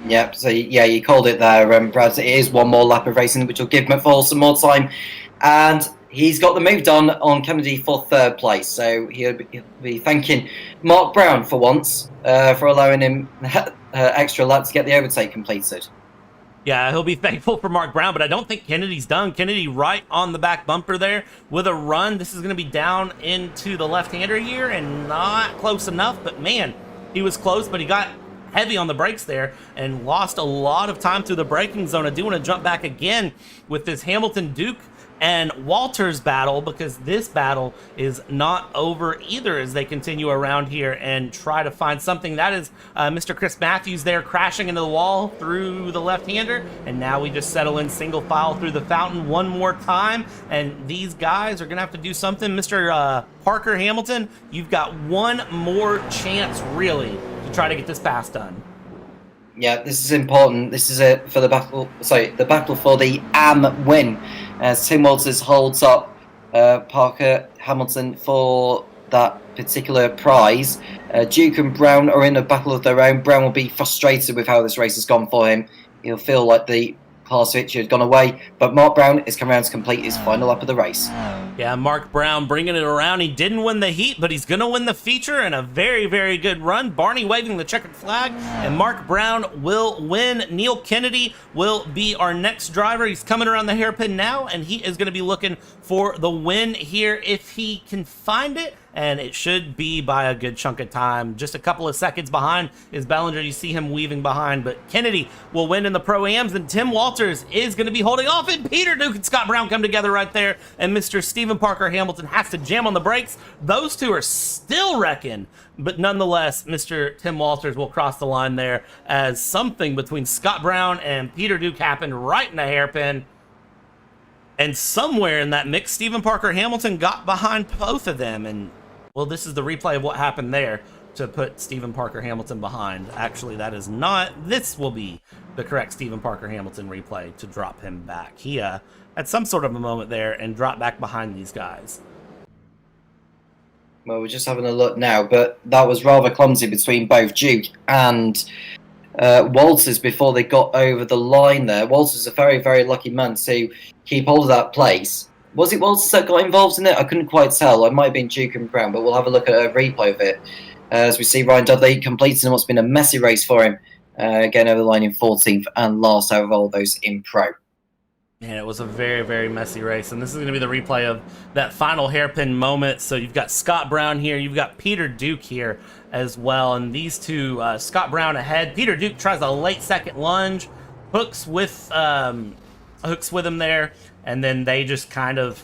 F: Yep, so yeah, you called it there, Brad. It is 1 more lap of racing, which will give McFall some more time. And he's got the move done on Kennedy for third place, so he'll be thanking Mark Brown for once for allowing him extra lap to get the overtake completed.
E: Yeah, he'll be thankful for Mark Brown, but I don't think Kennedy's done. Kennedy right on the back bumper there with a run. This is going to be down into the left-hander here and not close enough, but man, he was close, but he got heavy on the brakes there and lost a lot of time through the braking zone. I do want to jump back again with this Hamilton Duke and Walters battle, because this battle is not over either as they continue around here and try to find something. That is Mr. Chris Matthews there crashing into the wall through the left-hander, and now we just settle in single file through the fountain one more time, and these guys are gonna have to do something. Mr. Parker Hamilton, you've got one more chance really to try to get this pass done.
F: Yeah, this is important. This is it for the battle. Sorry, the battle for the AM win, as Tim Walters holds up Parker Hamilton for that particular prize. Duke and Brown are in a battle of their own. Brown will be frustrated with how this race has gone for him. He'll feel like the class victory had gone away, but Mark Brown is coming around to complete his final lap of the race.
E: Yeah, Mark Brown bringing it around. He didn't win the heat, but he's going to win the feature, and a very, very good run. Barney waving the checkered flag, and Mark Brown will win. Neil Kennedy will be our next driver. He's coming around the hairpin now, and he is going to be looking for the win here if he can find it, and it should be by a good chunk of time. Just a couple of seconds behind is Bellinger. You see him weaving behind, but Kennedy will win in the Pro-Ams, and Tim Walters is going to be holding off, and Peter Duke and Scott Brown come together right there, and Mr. Stephen Parker Hamilton has to jam on the brakes. Those two are still wrecking, but nonetheless, Mr. Tim Walters will cross the line there as something between Scott Brown and Peter Duke happened right in the hairpin. And somewhere in that mix, Stephen Parker Hamilton got behind both of them. And, well, this is the replay of what happened there to put Stephen Parker Hamilton behind. Actually, that is not. This will be the correct Stephen Parker Hamilton replay to drop him back. He had some sort of a moment there and dropped back behind these guys.
F: Well, we're just having a look now, but that was rather clumsy between both Duke and Walters before they got over the line there. Walters is a very, very lucky man to keep hold of that place. Was it Walters that got involved in it? I couldn't quite tell. It might have been Duke and Brown, but we'll have a look at a replay of it. As we see Ryan Dudley completing what's been a messy race for him, getting over the line in 14th and last out of all those in Pro.
E: Man, it was a very, very messy race, and this is going to be the replay of that final hairpin moment. So you've got Scott Brown here, you've got Peter Duke here as well, and these two, Scott Brown ahead. Peter Duke tries a late second lunge, hooks with him there, and then they just kind of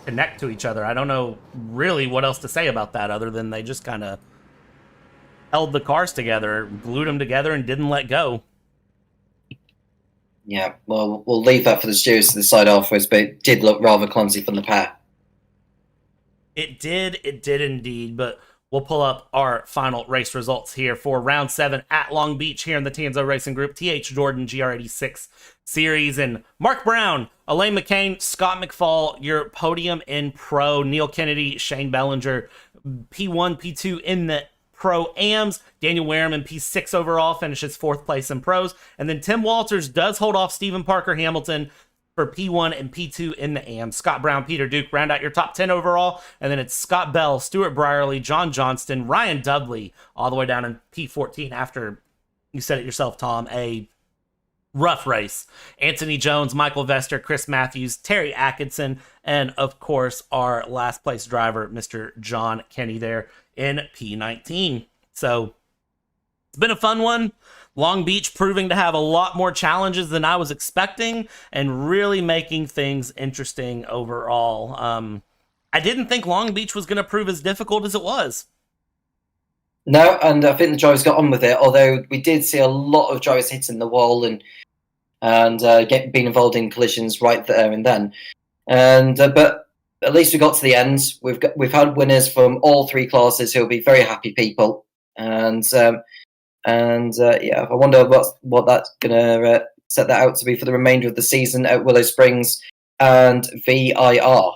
E: connect to each other. I don't know really what else to say about that other than they just kind of held the cars together, glued them together, and didn't let go.
F: Yeah, well, we'll leave that for the stewards to decide afterwards, but it did look rather clumsy from the pair.
E: It did indeed, but we'll pull up our final race results here for round 7 at Long Beach here in the Tanso Racing Group, TH Jordan GR86 Series, and Mark Brown, Elaine McCain, Scott McFall, your podium in Pro, Neil Kennedy, Shane Bellinger, P1, P2 in the Pro-Ams. Daniel Wareham in P6 overall finishes 4th place in Pros. And then Tim Walters does hold off Stephen Parker Hamilton for P1 and P2 in the AMs. Scott Brown, Peter Duke round out your top 10 overall. And then it's Scott Bell, Stuart Brierley, John Johnston, Ryan Dudley, all the way down in P14 after, you said it yourself, Tom, a rough race. Anthony Jones, Michael Vester, Chris Matthews, Terry Atkinson, and of course our last place driver, Mr. John Kenny there in P19. So it's been a fun one. Long Beach proving to have a lot more challenges than I was expecting and really making things interesting overall. I didn't think Long Beach was going to prove as difficult as it was.
F: No, and I think the drivers got on with it, although we did see a lot of drivers hitting the wall and being involved in collisions right there and then. And but at least we got to the end. We've had winners from all 3 classes who will be very happy people. And yeah, I wonder what that's gonna set that out to be for the remainder of the season at Willow Springs and VIR.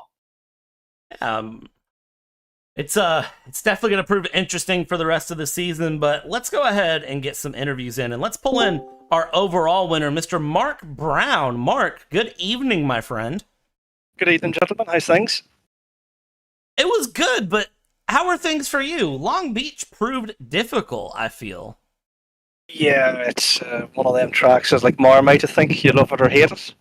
E: It's definitely going to prove interesting for the rest of the season, but let's go ahead and get some interviews in, and let's pull in our overall winner, Mr. Mark Brown. Mark, good evening, my friend.
G: Good evening, gentlemen. How's things?
E: It was good, but how are things for you? Long Beach proved difficult, I feel.
G: Yeah, it's one of them tracks. It's like Marmite, I think. You love it or hate it.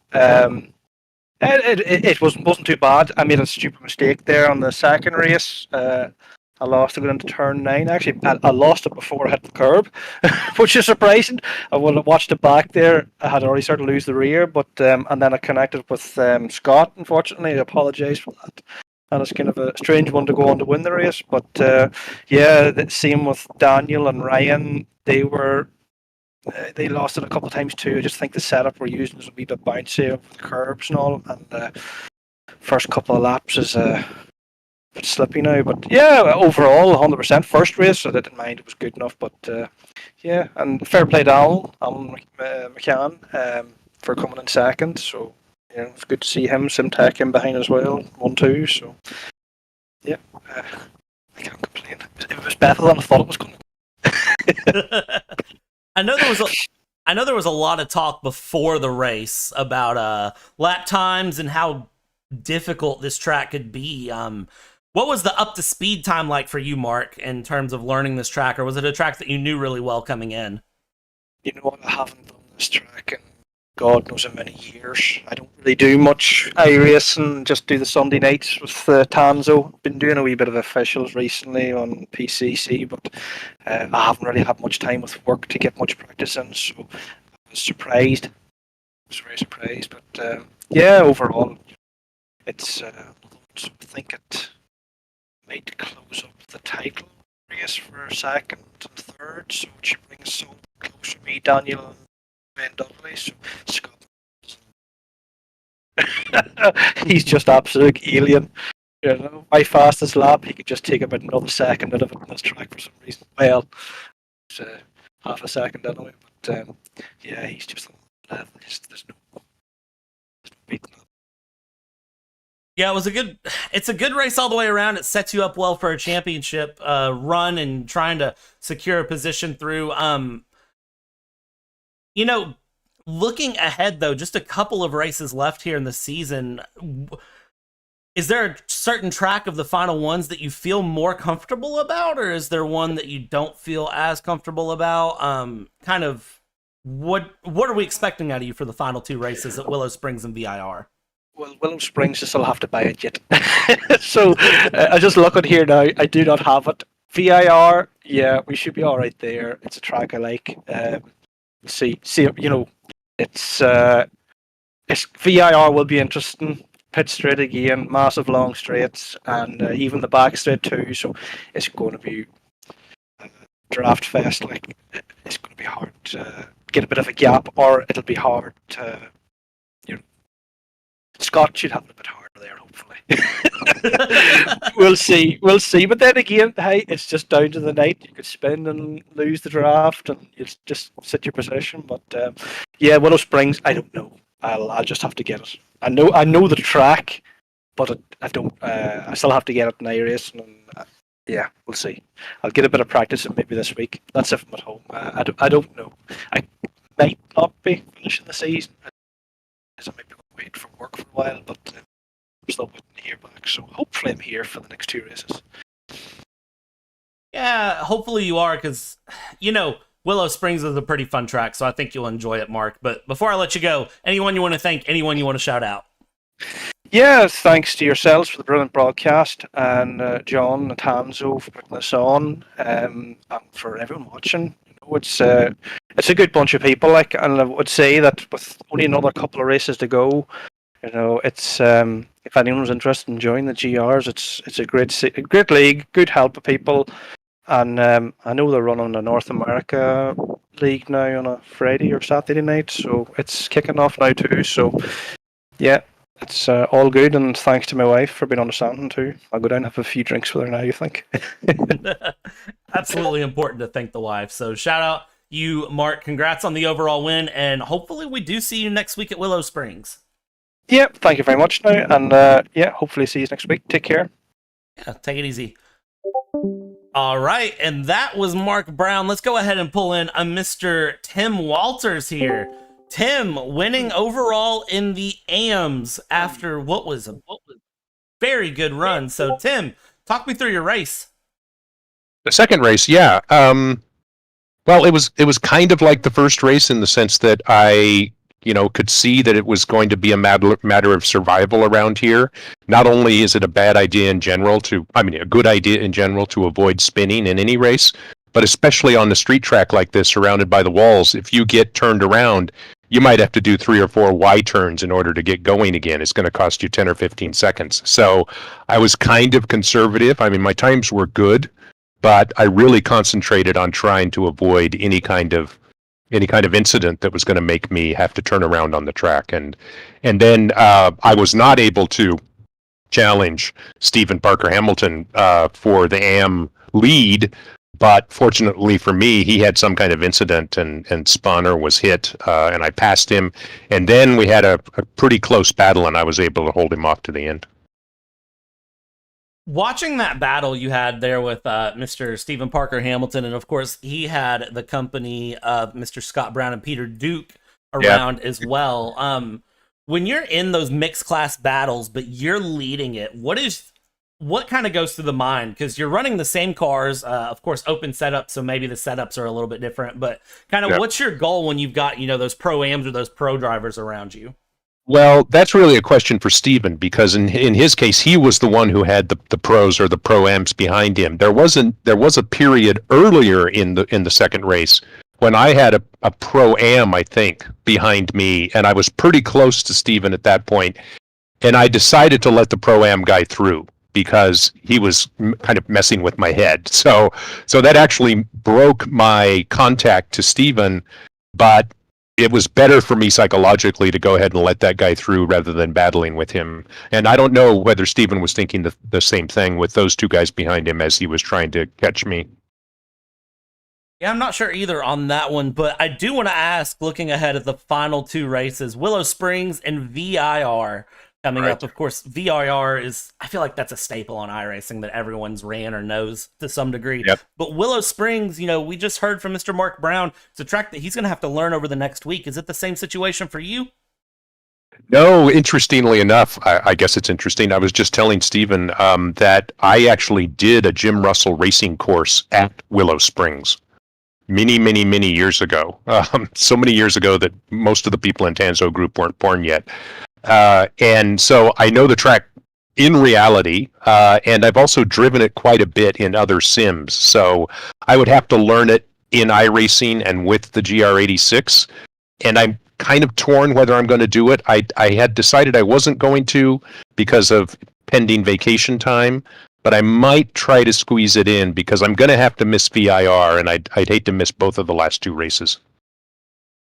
G: It wasn't too bad. I made a stupid mistake there on the second race. I lost it going into turn 9. Actually, I lost it before I hit the curb, which is surprising. I would have watched it back there. I had already started to lose the rear, but and then I connected with Scott, unfortunately. I apologise for that. And it's kind of a strange one to go on to win the race. But yeah, the same with Daniel and Ryan. They lost it a couple of times too. I just think the setup we're using is a wee bit bouncy with the curbs and all. And first couple of laps is a bit slippy now. But yeah, overall, 100%. First race, I didn't mind. It was good enough. But yeah, and fair play to Alan McCann for coming in second. So yeah, it's good to see him. Simtech in behind as well, 1-2. So yeah, I can't complain. It was better than I thought it was going to.
E: I know there was a lot of talk before the race about lap times and how difficult this track could be. What was the up to speed time like for you, Mark, in terms of learning this track, or was it a track that you knew really well coming in?
G: You know what? I haven't done this track in God knows how many years. I don't really do much iRacing, just do the Sunday nights with Tanso. Been doing a wee bit of officials recently on PCC, but I haven't really had much time with work to get much practice in, so I was surprised. I was very surprised, but yeah, overall, it's I think it might close up the title race for second and third, so it should bring us so closer. Me, Daniel, and Ben Dudley, so Scott. He's just absolute alien. You know, my fastest lap, he could just take about another second out of it on this track for some reason. Well, it's half a second anyway, but yeah, he's just on the level. There's no beating that.
E: Yeah, it's a good race all the way around. It sets you up well for a championship run and trying to secure a position through. You know, looking ahead though, just a couple of races left here in the season. Is there a certain track of the final ones that you feel more comfortable about, or is there one that you don't feel as comfortable about? Kind of what are we expecting out of you for the final 2 races at Willow Springs and VIR?
G: Well, Willow Springs, I still have to buy it yet. So I just look at here now. I do not have it. VIR, yeah, we should be all right there. It's a track I like. See, you know, it's VIR will be interesting. Pit straight again, massive long straights, and even the back straight too. So it's going to be draft fest. Like it's going to be hard to get a bit of a gap, or it'll be hard to. Scott should have it a bit harder there, hopefully. We'll see. But then again, hey, it's just down to the night. You could spin and lose the draft, and you just sit your position. But yeah, Willow Springs, I don't know. I'll just have to get it. I know the track, but I don't. I still have to get it in iRacing, and yeah, we'll see. I'll get a bit of practice in maybe this week. That's if I'm at home. I don't know. I might not be finishing the season. I might be waiting for work for a while, but I'm still waiting to hear back. So hopefully I'm here for the next 2 races.
E: Yeah, hopefully you are, because, you know, Willow Springs is a pretty fun track, so I think you'll enjoy it, Mark. But before I let you go, anyone you want to thank, anyone you want to shout out?
G: Yeah, thanks to yourselves for the brilliant broadcast, and John and Tanso for putting this on, and for everyone watching. It's a good bunch of people, like, and I would say that with only another couple of races to go, you know, it's if anyone's interested in joining the GRs, it's a great league, good help of people, and I know they're running the North America League now on a Friday or Saturday night, so it's kicking off now too. So yeah, it's all good, and thanks to my wife for being understanding too. I'll go down and have a few drinks with her now, you think?
E: Absolutely important to thank the wife. So shout out you, Mark. Congrats on the overall win, and hopefully we do see you next week at Willow Springs.
G: Yeah, thank you very much now, and yeah, hopefully see you next week. Take care.
E: Yeah, take it easy. All right, and that was Mark Brown. Let's go ahead and pull in a Mr. Tim Walters here. Tim winning overall in the AMs after what was a very good run. So, Tim, talk me through your race.
H: The second race, yeah. Well, it was kind of like the first race in the sense that I, could see that it was going to be a matter of survival around here. Not only is it a bad idea in general a good idea in general to avoid spinning in any race, but especially on the street track like this, surrounded by the walls, if you get turned around, you might have to do 3 or 4 Y turns in order to get going again. It's going to cost you 10 or 15 seconds. So I was kind of conservative. I mean, my times were good, but I really concentrated on trying to avoid any kind of incident that was going to make me have to turn around on the track. And then I was not able to challenge Stephen Parker Hamilton for the AM lead, but fortunately for me, he had some kind of incident and spun or was hit, and I passed him. And then we had a pretty close battle, and I was able to hold him off to the end.
E: Watching that battle you had there with Mr. Stephen Parker Hamilton, and of course he had the company of Mr. Scott Brown and Peter Duke around as well. When you're in those mixed class battles, but you're leading it, what kind of goes through the mind? Because you're running the same cars, of course, open setup, so maybe the setups are a little bit different, but kind of what's your goal when you've got, those pro-ams or those pro drivers around you?
H: Well, that's really a question for Stephen, because in his case, he was the one who had the pros or the pro-amps behind him. There was a period earlier in the second race when I had a pro-am, I think, behind me, and I was pretty close to Stephen at that point, and I decided to let the pro-am guy through because he was kind of messing with my head. So that actually broke my contact to Stephen, but it was better for me psychologically to go ahead and let that guy through rather than battling with him. And I don't know whether Stephen was thinking the same thing with those 2 guys behind him as he was trying to catch me.
E: Yeah, I'm not sure either on that one, but I do want to ask, looking ahead at the final 2 races, Willow Springs and VIR coming up. Of course, VIR I feel like that's a staple on iRacing that everyone's ran or knows to some degree.
H: Yep.
E: But Willow Springs, we just heard from Mr. Mark Brown. It's a track that he's going to have to learn over the next week. Is it the same situation for you?
H: No, interestingly enough, I guess it's interesting. I was just telling Stephen that I actually did a Jim Russell racing course at Willow Springs many, many, many years ago. So many years ago that most of the people in Tanso group weren't born yet. And so I know the track in reality, and I've also driven it quite a bit in other sims. So I would have to learn it in iRacing and with the GR86. And I'm kind of torn whether I'm going to do it. I had decided I wasn't going to because of pending vacation time, but I might try to squeeze it in because I'm going to have to miss VIR, and I'd hate to miss both of the last 2 races.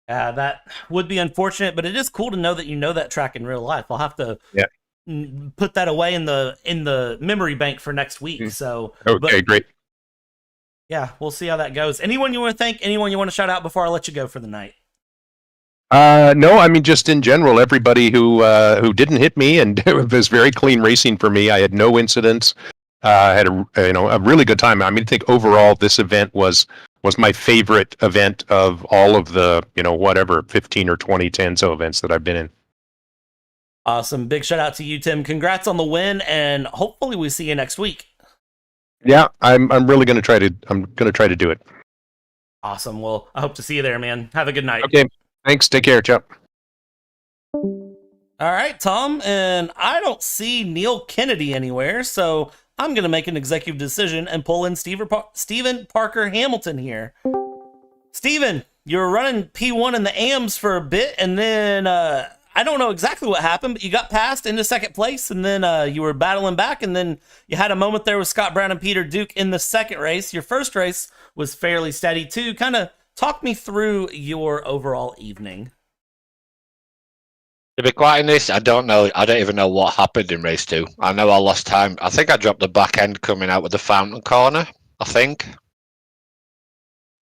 E: That would be unfortunate, but it is cool to know that you know that track in real life. I'll have to put that away in the memory bank for next week. So
H: great.
E: Yeah, we'll see how that goes. Anyone you want to thank? Anyone you want to shout out before I let you go for the night?
H: No, I mean just in general, everybody who didn't hit me, and it was very clean racing for me. I had no incidents. Had a really good time. I mean, I think overall this event was my favorite event of all of the 15 or 20 Tanso events that I've been in.
E: Awesome. Big shout out to you, Tim. Congrats on the win, and hopefully we see you next week.
H: Yeah, I'm really going to try to do it.
E: Awesome. Well, I hope to see you there, man. Have a good night.
H: Okay. Thanks. Take care. Ciao.
E: All right, Tom, and I don't see Neil Kennedy anywhere, so I'm going to make an executive decision and pull in Stephen Parker Hamilton here. Stephen, you were running P1 in the AMs for a bit, and then I don't know exactly what happened, but you got passed into second place, and then you were battling back, and then you had a moment there with Scott Brown and Peter Duke in the second race. Your first race was fairly steady, too. Kind of talk me through your overall evening.
I: To be quite honest, I don't know. I don't even know what happened in race 2. I know I lost time. I think I dropped the back end coming out with the fountain corner, I think.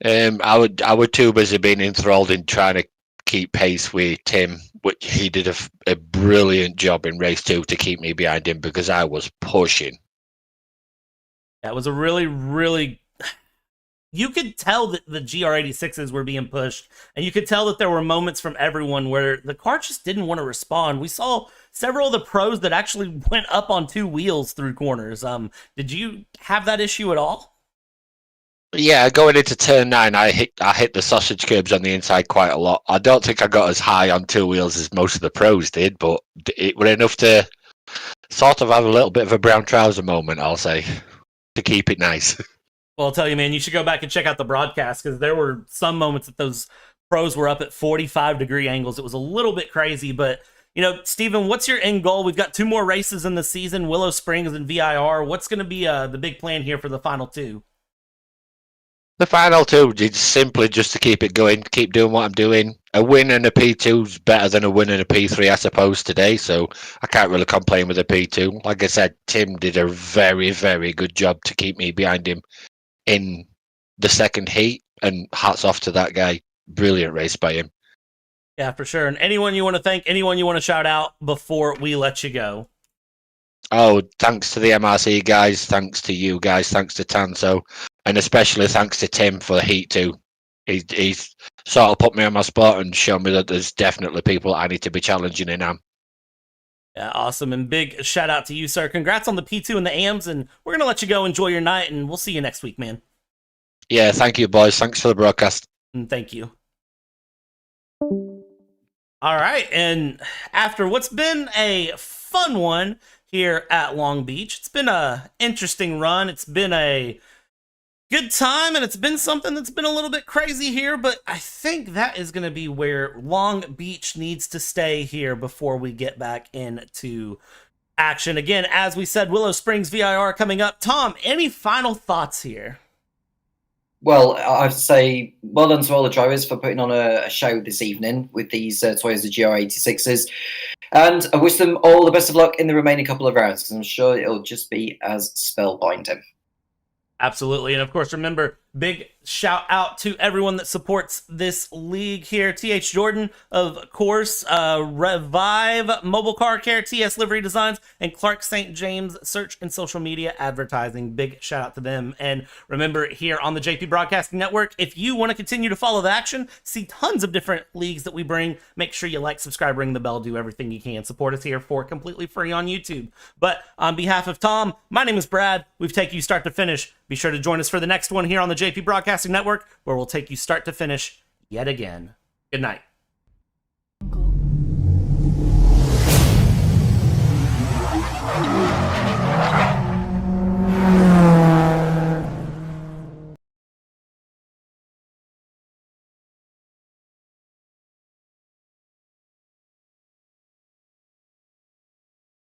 I: I would too busy being enthralled in trying to keep pace with Tim, which he did a brilliant job in race 2 to keep me behind him because I was pushing.
E: That was a really, really you could tell that the GR86s were being pushed, and you could tell that there were moments from everyone where the car just didn't want to respond. We saw several of the pros that actually went up on 2 wheels through corners. Did you have that issue at all?
I: Yeah, going into turn 9, I hit the sausage curbs on the inside quite a lot. I don't think I got as high on 2 wheels as most of the pros did, but it was enough to sort of have a little bit of a brown trouser moment, I'll say, to keep it nice.
E: Well, I'll tell you, man, you should go back and check out the broadcast, because there were some moments that those pros were up at 45-degree angles. It was a little bit crazy, but, you know, Steven, what's your end goal? We've got 2 more races in the season, Willow Springs and VIR. What's going to be the big plan here for the final 2?
I: The final 2 is simply just to keep it going, keep doing what I'm doing. A win and a P2 is better than a win and a P3, I suppose, today, so I can't really complain with a P2. Like I said, Tim did a very, very good job to keep me behind him in the second heat, and hats off to that guy. Brilliant race by him.
E: Yeah, for sure. And anyone you want to thank, anyone you want to shout out before we let you go?
I: Oh, thanks to the MRC guys, thanks to you guys, thanks to Tanso, and especially thanks to Tim for the Heat 2. He's sort of put me on my spot and shown me that there's definitely people I need to be challenging in AM.
E: Yeah, awesome. And big shout out to you, sir. Congrats on the P2 and the AMs, and we're going to let you go enjoy your night, and we'll see you next week, man.
I: Yeah, thank you, boys. Thanks for the broadcast.
E: And thank you. All right, and after what's been a fun one here at Long Beach, it's been a interesting run. It's been a good time, and it's been something that's been a little bit crazy here, but I think that is going to be where Long Beach needs to stay here before we get back into action. Again, as we said, Willow Springs VIR coming up. Tom, any final thoughts here?
F: Well, I'd say well done to all the drivers for putting on a show this evening with these Toyota GR86s. And I wish them all the best of luck in the remaining couple of rounds, because I'm sure it'll just be as spellbinding.
E: Absolutely. And of course, remember, big shout out to everyone that supports this league here. TH Jordan, of course, Revive Mobile Car Care, TS Livery Designs, and Clark St. James Search and Social Media Advertising. Big shout out to them. And remember, here on the JP Broadcasting Network, if you want to continue to follow the action, see tons of different leagues that we bring, make sure you like, subscribe, ring the bell, do everything you can. Support us here for completely free on YouTube. But on behalf of Tom, my name is Brad. We've taken you start to finish. Be sure to join us for the next one here on the JP Broadcasting Network, where we'll take you start to finish yet again. Good night.
J: Jungle.